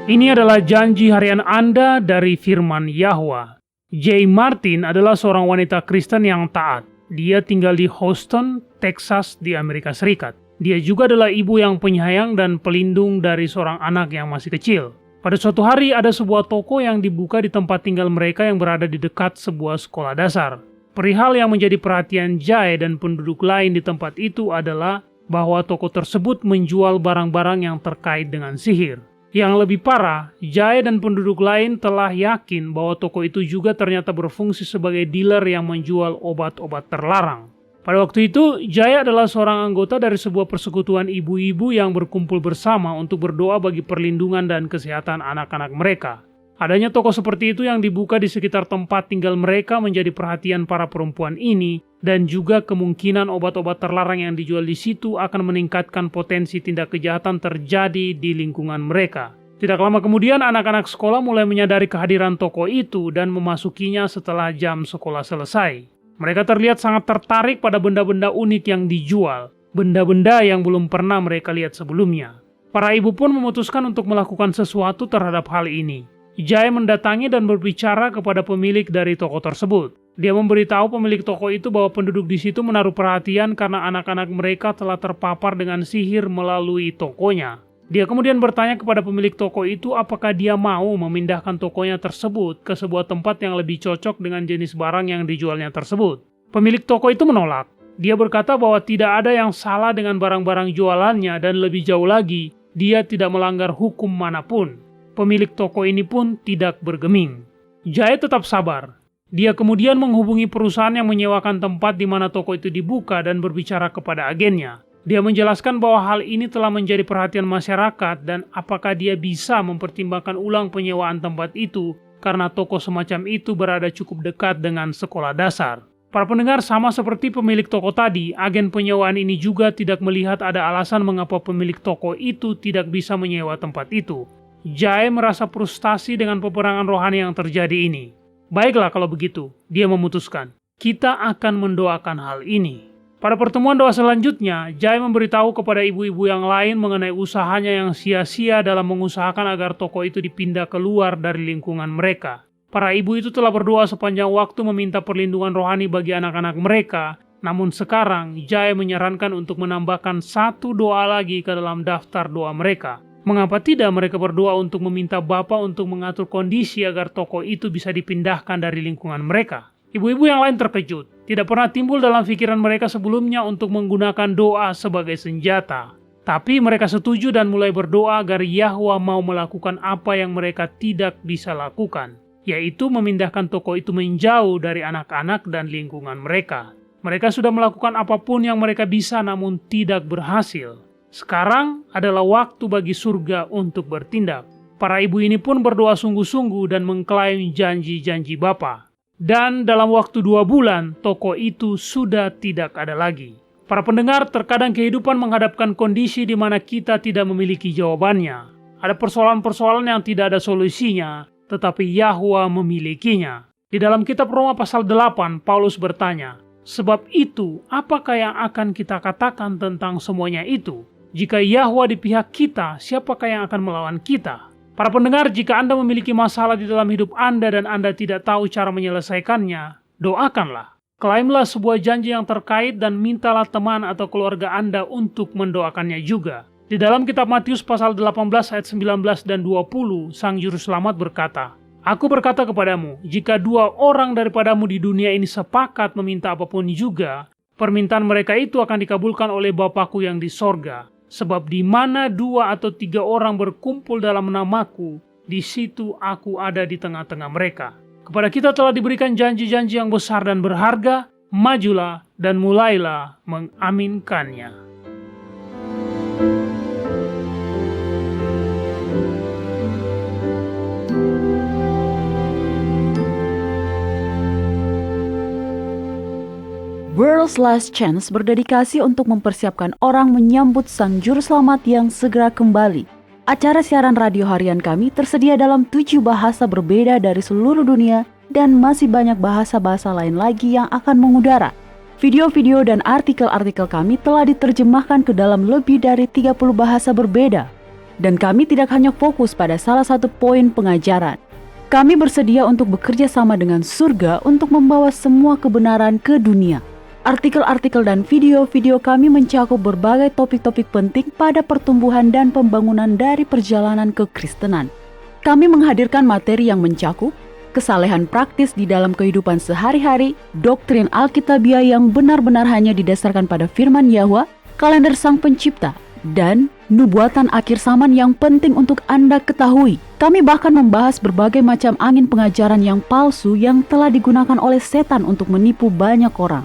Ini adalah janji harian Anda dari firman Yahwa. Jay Martin adalah seorang wanita Kristen yang taat. Dia tinggal di Houston, Texas di Amerika Serikat. Dia juga adalah ibu yang penyayang dan pelindung dari seorang anak yang masih kecil. Pada suatu hari ada sebuah toko yang dibuka di tempat tinggal mereka yang berada di dekat sebuah sekolah dasar. Perihal yang menjadi perhatian Jay dan penduduk lain di tempat itu adalah bahwa toko tersebut menjual barang-barang yang terkait dengan sihir. Yang lebih parah, Jay dan penduduk lain telah yakin bahwa toko itu juga ternyata berfungsi sebagai dealer yang menjual obat-obat terlarang. Pada waktu itu, Jay adalah seorang anggota dari sebuah persekutuan ibu-ibu yang berkumpul bersama untuk berdoa bagi perlindungan dan kesehatan anak-anak mereka. Adanya toko seperti itu yang dibuka di sekitar tempat tinggal mereka menjadi perhatian para perempuan ini, dan juga kemungkinan obat-obat terlarang yang dijual di situ akan meningkatkan potensi tindak kejahatan terjadi di lingkungan mereka. Tidak lama kemudian, anak-anak sekolah mulai menyadari kehadiran toko itu dan memasukinya setelah jam sekolah selesai. Mereka terlihat sangat tertarik pada benda-benda unik yang dijual, benda-benda yang belum pernah mereka lihat sebelumnya. Para ibu pun memutuskan untuk melakukan sesuatu terhadap hal ini. Jay mendatangi dan berbicara kepada pemilik dari toko tersebut. Dia memberitahu pemilik toko itu bahwa penduduk di situ menaruh perhatian karena anak-anak mereka telah terpapar dengan sihir melalui tokonya. Dia kemudian bertanya kepada pemilik toko itu apakah dia mau memindahkan tokonya tersebut ke sebuah tempat yang lebih cocok dengan jenis barang yang dijualnya tersebut. Pemilik toko itu menolak. Dia berkata bahwa tidak ada yang salah dengan barang-barang jualannya dan lebih jauh lagi, dia tidak melanggar hukum manapun. Pemilik toko ini pun tidak bergeming. Jay tetap sabar. Dia kemudian menghubungi perusahaan yang menyewakan tempat di mana toko itu dibuka dan berbicara kepada agennya. Dia menjelaskan bahwa hal ini telah menjadi perhatian masyarakat dan apakah dia bisa mempertimbangkan ulang penyewaan tempat itu karena toko semacam itu berada cukup dekat dengan sekolah dasar. Para pendengar, sama seperti pemilik toko tadi, agen penyewaan ini juga tidak melihat ada alasan mengapa pemilik toko itu tidak bisa menyewa tempat itu. Jay merasa frustasi dengan peperangan rohani yang terjadi ini. Baiklah kalau begitu, dia memutuskan, kita akan mendoakan hal ini. Pada pertemuan doa selanjutnya, Jay memberitahu kepada ibu-ibu yang lain mengenai usahanya yang sia-sia dalam mengusahakan agar toko itu dipindah keluar dari lingkungan mereka. Para ibu itu telah berdoa sepanjang waktu meminta perlindungan rohani bagi anak-anak mereka, namun sekarang Jay menyarankan untuk menambahkan satu doa lagi ke dalam daftar doa mereka. Mengapa tidak mereka berdoa untuk meminta Bapa untuk mengatur kondisi agar toko itu bisa dipindahkan dari lingkungan mereka? Ibu-ibu yang lain terkejut. Tidak pernah timbul dalam pikiran mereka sebelumnya untuk menggunakan doa sebagai senjata. Tapi mereka setuju dan mulai berdoa agar Yahwa mau melakukan apa yang mereka tidak bisa lakukan, yaitu memindahkan toko itu menjauh dari anak-anak dan lingkungan mereka. Mereka sudah melakukan apapun yang mereka bisa namun tidak berhasil. Sekarang adalah waktu bagi surga untuk bertindak. Para ibu ini pun berdoa sungguh-sungguh dan mengklaim janji-janji Bapa. Dan dalam waktu 2 bulan, toko itu sudah tidak ada lagi. Para pendengar, terkadang kehidupan menghadapkan kondisi di mana kita tidak memiliki jawabannya. Ada persoalan-persoalan yang tidak ada solusinya, tetapi Yahwa memilikinya. Di dalam kitab Roma pasal 8, Paulus bertanya, "Sebab itu, apakah yang akan kita katakan tentang semuanya itu? Jika Yahwa di pihak kita, siapakah yang akan melawan kita?" Para pendengar, jika Anda memiliki masalah di dalam hidup Anda dan Anda tidak tahu cara menyelesaikannya, doakanlah. Klaimlah sebuah janji yang terkait dan mintalah teman atau keluarga Anda untuk mendoakannya juga. Di dalam kitab Matius pasal 18 ayat 19 dan 20, Sang Juru Selamat berkata, "Aku berkata kepadamu, jika 2 orang daripadamu di dunia ini sepakat meminta apapun juga, permintaan mereka itu akan dikabulkan oleh Bapa-Ku yang di sorga. Sebab di mana 2 atau 3 orang berkumpul dalam namaku, di situ aku ada di tengah-tengah mereka." Kepada kita telah diberikan janji-janji yang besar dan berharga, majulah dan mulailah mengaminkannya. World's Last Chance berdedikasi untuk mempersiapkan orang menyambut Sang Juru Selamat yang segera kembali. Acara siaran radio harian kami tersedia dalam 7 bahasa berbeda dari seluruh dunia dan masih banyak bahasa-bahasa lain lagi yang akan mengudara. Video-video dan artikel-artikel kami telah diterjemahkan ke dalam lebih dari 30 bahasa berbeda. Dan kami tidak hanya fokus pada salah satu poin pengajaran. Kami bersedia untuk bekerja sama dengan surga untuk membawa semua kebenaran ke dunia. Artikel-artikel dan video-video kami mencakup berbagai topik-topik penting pada pertumbuhan dan pembangunan dari perjalanan kekristenan. Kami menghadirkan materi yang mencakup kesalehan praktis di dalam kehidupan sehari-hari, doktrin Alkitabiah yang benar-benar hanya didasarkan pada firman Yahwa, kalender Sang Pencipta, dan nubuatan akhir zaman yang penting untuk Anda ketahui. Kami bahkan membahas berbagai macam angin pengajaran yang palsu yang telah digunakan oleh setan untuk menipu banyak orang,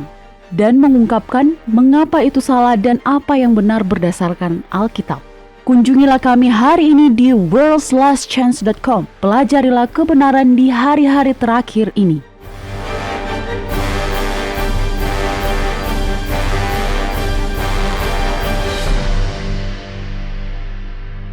dan mengungkapkan mengapa itu salah dan apa yang benar berdasarkan Alkitab. Kunjungilah kami hari ini di worldslastchance.com. Pelajarilah kebenaran di hari-hari terakhir ini.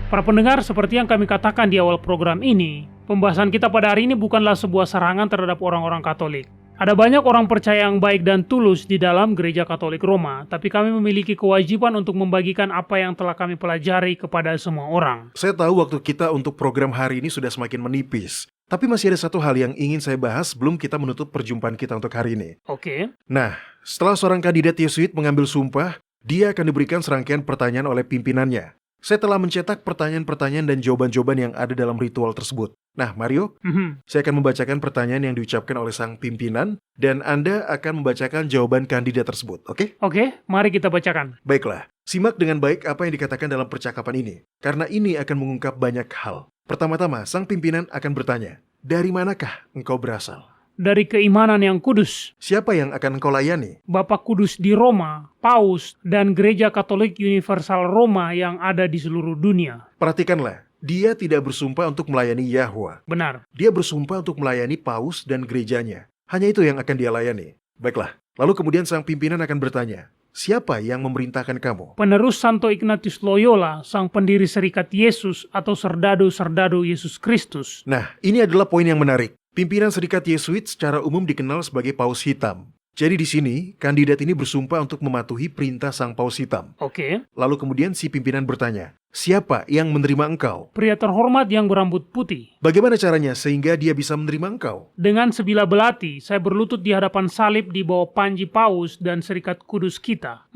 Para pendengar, seperti yang kami katakan di awal program ini, pembahasan kita pada hari ini bukanlah sebuah serangan terhadap orang-orang Katolik. Ada banyak orang percaya yang baik dan tulus di dalam Gereja Katolik Roma, tapi kami memiliki kewajiban untuk membagikan apa yang telah kami pelajari kepada semua orang. Saya tahu waktu kita untuk program hari ini sudah semakin menipis, tapi masih ada satu hal yang ingin saya bahas sebelum kita menutup perjumpaan kita untuk hari ini. Oke. Nah, setelah seorang kandidat Yesuit mengambil sumpah, dia akan diberikan serangkaian pertanyaan oleh pimpinannya. Saya telah mencetak pertanyaan-pertanyaan dan jawaban-jawaban yang ada dalam ritual tersebut. Nah, Mario, saya akan membacakan pertanyaan yang diucapkan oleh sang pimpinan, dan Anda akan membacakan jawaban kandidat tersebut, oke? Oke, mari kita bacakan. Baiklah, simak dengan baik apa yang dikatakan dalam percakapan ini, karena ini akan mengungkap banyak hal. Pertama-tama, sang pimpinan akan bertanya, "Dari manakah engkau berasal?" Dari keimanan yang kudus, "Siapa yang akan engkau layani?" Bapa Kudus di Roma, Paus, dan Gereja Katolik Universal Roma yang ada di seluruh dunia. Perhatikanlah, dia tidak bersumpah untuk melayani Yahwa. Benar. Dia bersumpah untuk melayani Paus dan gerejanya. Hanya itu yang akan dia layani. Baiklah, lalu kemudian sang pimpinan akan bertanya, "Siapa yang memerintahkan kamu?" Penerus Santo Ignatius Loyola, sang pendiri Serikat Yesus atau Serdadu-Serdadu Yesus Kristus. Nah, ini adalah poin yang menarik. Pimpinan Serikat Yesuit secara umum dikenal sebagai Paus Hitam. Jadi di sini, kandidat ini bersumpah untuk mematuhi perintah sang Paus Hitam. Oke. Lalu kemudian si pimpinan bertanya, "Siapa yang menerima engkau?" Pria terhormat yang berambut putih. "Bagaimana caranya sehingga dia bisa menerima engkau?" Dengan sebilah belati, saya berlutut di hadapan salib di bawah panji Paus dan Serikat Kudus kita.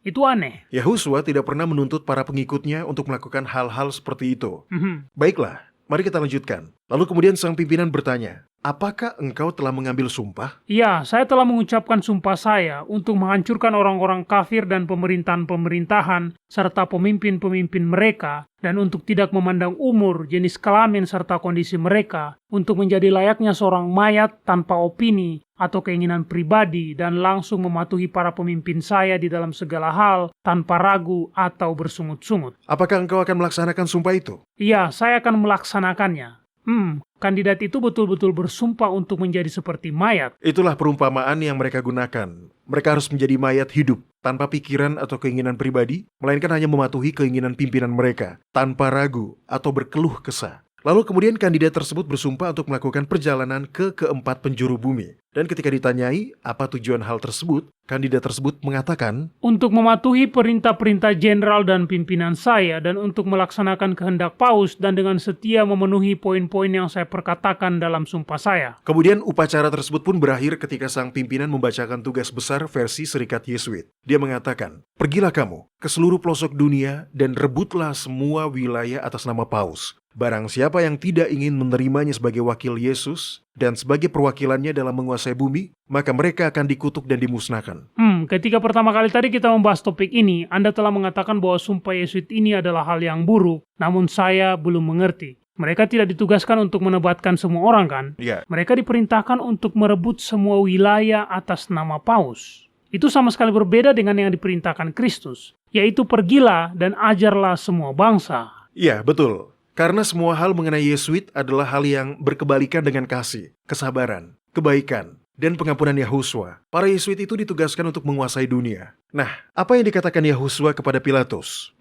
Itu aneh. Yahusua tidak pernah menuntut para pengikutnya untuk melakukan hal-hal seperti itu. Baiklah, mari kita lanjutkan. Lalu kemudian sang pimpinan bertanya, "Apakah engkau telah mengambil sumpah?" Ya, saya telah mengucapkan sumpah saya untuk menghancurkan orang-orang kafir dan pemerintahan-pemerintahan serta pemimpin-pemimpin mereka, dan untuk tidak memandang umur, jenis kelamin serta kondisi mereka, untuk menjadi layaknya seorang mayat tanpa opini atau keinginan pribadi, dan langsung mematuhi para pemimpin saya di dalam segala hal tanpa ragu atau bersungut-sungut. Apakah engkau akan melaksanakan sumpah itu? Iya, saya akan melaksanakannya. Kandidat itu betul-betul bersumpah untuk menjadi seperti mayat. Itulah perumpamaan yang mereka gunakan. Mereka harus menjadi mayat hidup, tanpa pikiran atau keinginan pribadi, melainkan hanya mematuhi keinginan pimpinan mereka, tanpa ragu atau berkeluh kesah. Lalu kemudian kandidat tersebut bersumpah untuk melakukan perjalanan ke keempat penjuru bumi. Dan ketika ditanyai apa tujuan hal tersebut, kandidat tersebut mengatakan, untuk mematuhi perintah-perintah jenderal dan pimpinan saya dan untuk melaksanakan kehendak Paus dan dengan setia memenuhi poin-poin yang saya perkatakan dalam sumpah saya. Kemudian upacara tersebut pun berakhir ketika sang pimpinan membacakan tugas besar versi Serikat Yesuit. Dia mengatakan, pergilah kamu ke seluruh pelosok dunia dan rebutlah semua wilayah atas nama Paus. Barang siapa yang tidak ingin menerimanya sebagai wakil Yesus dan sebagai perwakilannya dalam menguasai bumi, maka mereka akan dikutuk dan dimusnahkan. Ketika pertama kali tadi kita membahas topik ini, Anda telah mengatakan bahwa sumpah Yesuit ini adalah hal yang buruk, namun saya belum mengerti. Mereka tidak ditugaskan untuk menebatkan semua orang kan? Ya. Mereka diperintahkan untuk merebut semua wilayah atas nama Paus. Itu sama sekali berbeda dengan yang diperintahkan Kristus, yaitu pergilah dan ajarlah semua bangsa. Ya, betul. Karena semua hal mengenai Yesuit adalah hal yang berkebalikan dengan kasih, kesabaran, kebaikan, dan pengampunan Yahuswa. Para Yesuit itu ditugaskan untuk menguasai dunia. Nah, apa yang dikatakan Yahuswa kepada Pilatus?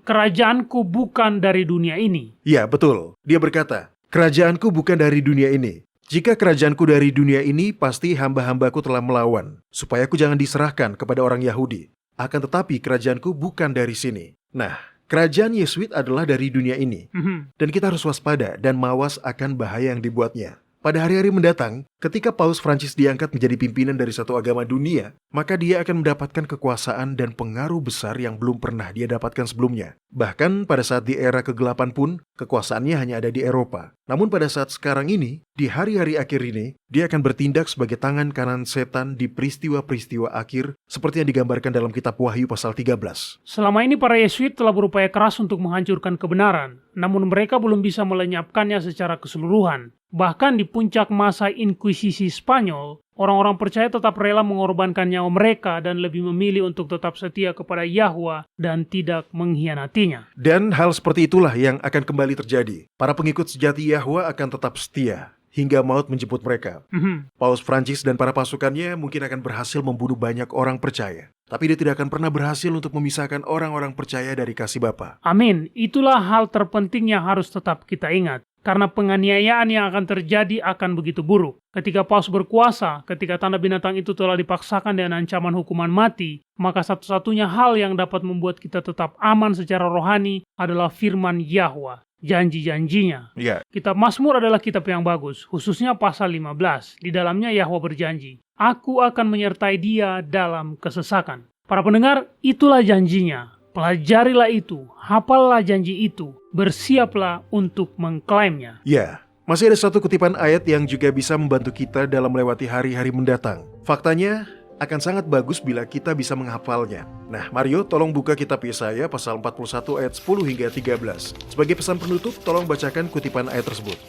Kerajaanku bukan dari dunia ini. Ya, betul. Dia berkata, kerajaanku bukan dari dunia ini. Jika kerajaanku dari dunia ini, pasti hamba-hambaku telah melawan, supaya aku jangan diserahkan kepada orang Yahudi. Akan tetapi kerajaanku bukan dari sini. Nah, kerajaan Yesuit adalah dari dunia ini. Dan kita harus waspada dan mawas akan bahaya yang dibuatnya. Pada hari-hari mendatang, ketika Paus Prancis diangkat menjadi pimpinan dari satu agama dunia, maka dia akan mendapatkan kekuasaan dan pengaruh besar yang belum pernah dia dapatkan sebelumnya. Bahkan pada saat di era kegelapan pun, kekuasaannya hanya ada di Eropa. Namun pada saat sekarang ini, di hari-hari akhir ini, dia akan bertindak sebagai tangan kanan setan di peristiwa-peristiwa akhir seperti yang digambarkan dalam kitab Wahyu pasal 13. Selama ini para Yesuit telah berupaya keras untuk menghancurkan kebenaran, namun mereka belum bisa melenyapkannya secara keseluruhan. Bahkan di puncak masa Inkuisisi Spanyol, orang-orang percaya tetap rela mengorbankan nyawa mereka dan lebih memilih untuk tetap setia kepada Yahwa dan tidak mengkhianatinya. Dan hal seperti itulah yang akan kembali terjadi. Para pengikut sejati Yahwa akan tetap setia hingga maut menjemput mereka. Paus Prancis dan para pasukannya mungkin akan berhasil membunuh banyak orang percaya. Tapi dia tidak akan pernah berhasil untuk memisahkan orang-orang percaya dari kasih Bapa. Amin. Itulah hal terpenting yang harus tetap kita ingat. Karena penganiayaan yang akan terjadi akan begitu buruk. Ketika Paus berkuasa, ketika tanda binatang itu telah dipaksakan dengan ancaman hukuman mati, maka satu-satunya hal yang dapat membuat kita tetap aman secara rohani adalah firman Yahwa, janji-janjinya. Kitab Mazmur adalah kitab yang bagus, khususnya pasal 15. Di dalamnya Yahwa berjanji, aku akan menyertai dia dalam kesesakan. Para pendengar, itulah janjinya. Pelajarilah itu, hafallah janji itu, bersiaplah untuk mengklaimnya. Ya, masih ada satu kutipan ayat yang juga bisa membantu kita dalam melewati hari-hari mendatang. Faktanya, akan sangat bagus bila kita bisa menghafalnya. Nah, Mario, tolong buka kitab Yesaya pasal 41 ayat 10 hingga 13. Sebagai pesan penutup, tolong bacakan kutipan ayat tersebut.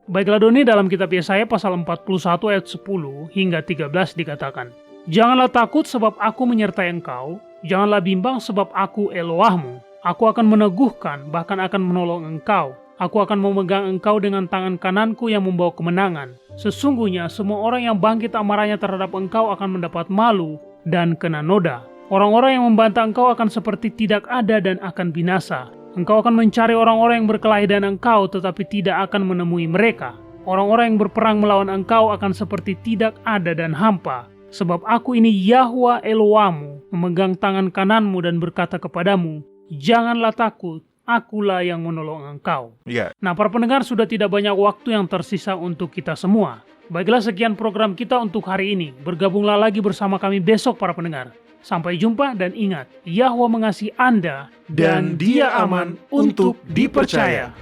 Baiklah Doni, dalam kitab Yesaya pasal 41 ayat 10 hingga 13 dikatakan, janganlah takut sebab aku menyertai engkau, janganlah bimbang sebab aku Elohahmu. Aku akan meneguhkan, bahkan akan menolong engkau. Aku akan memegang engkau dengan tangan kananku yang membawa kemenangan. Sesungguhnya semua orang yang bangkit amarahnya terhadap engkau akan mendapat malu dan kena noda. Orang-orang yang membantah engkau akan seperti tidak ada dan akan binasa. Engkau akan mencari orang-orang yang berkelahi dengan engkau, tetapi tidak akan menemui mereka. Orang-orang yang berperang melawan engkau akan seperti tidak ada dan hampa. Sebab aku ini Yahwa Elohmu, memegang tangan kananmu dan berkata kepadamu, janganlah takut, akulah yang menolong engkau. Nah, para pendengar, sudah tidak banyak waktu yang tersisa untuk kita semua. Baiklah, sekian program kita untuk hari ini. Bergabunglah lagi bersama kami besok, para pendengar. Sampai jumpa dan ingat, Yahwa mengasihi Anda dan Dia aman untuk dipercaya.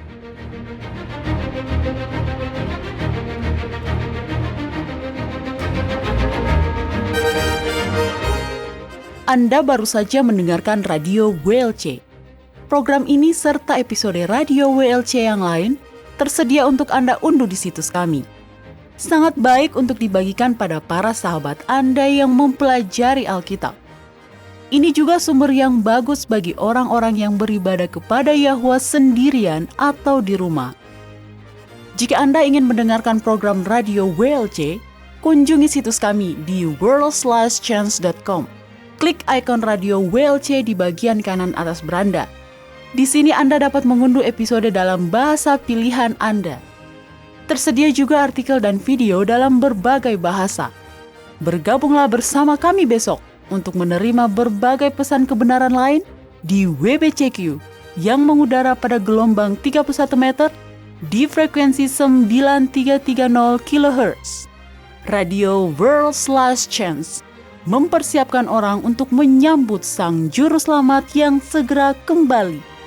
Anda baru saja mendengarkan Radio WLC. Program ini serta episode Radio WLC yang lain tersedia untuk Anda unduh di situs kami. Sangat baik untuk dibagikan pada para sahabat Anda yang mempelajari Alkitab. Ini juga sumber yang bagus bagi orang-orang yang beribadah kepada Yahwa sendirian atau di rumah. Jika Anda ingin mendengarkan program Radio WLC, kunjungi situs kami di worldslastchance.com. Klik ikon Radio WLC di bagian kanan atas beranda. Di sini Anda dapat mengunduh episode dalam bahasa pilihan Anda. Tersedia juga artikel dan video dalam berbagai bahasa. Bergabunglah bersama kami besok untuk menerima berbagai pesan kebenaran lain di WBCQ yang mengudara pada gelombang 31 meter di frekuensi 9330 kHz. Radio World's Last Chance mempersiapkan orang untuk menyambut Sang Juru Selamat yang segera kembali.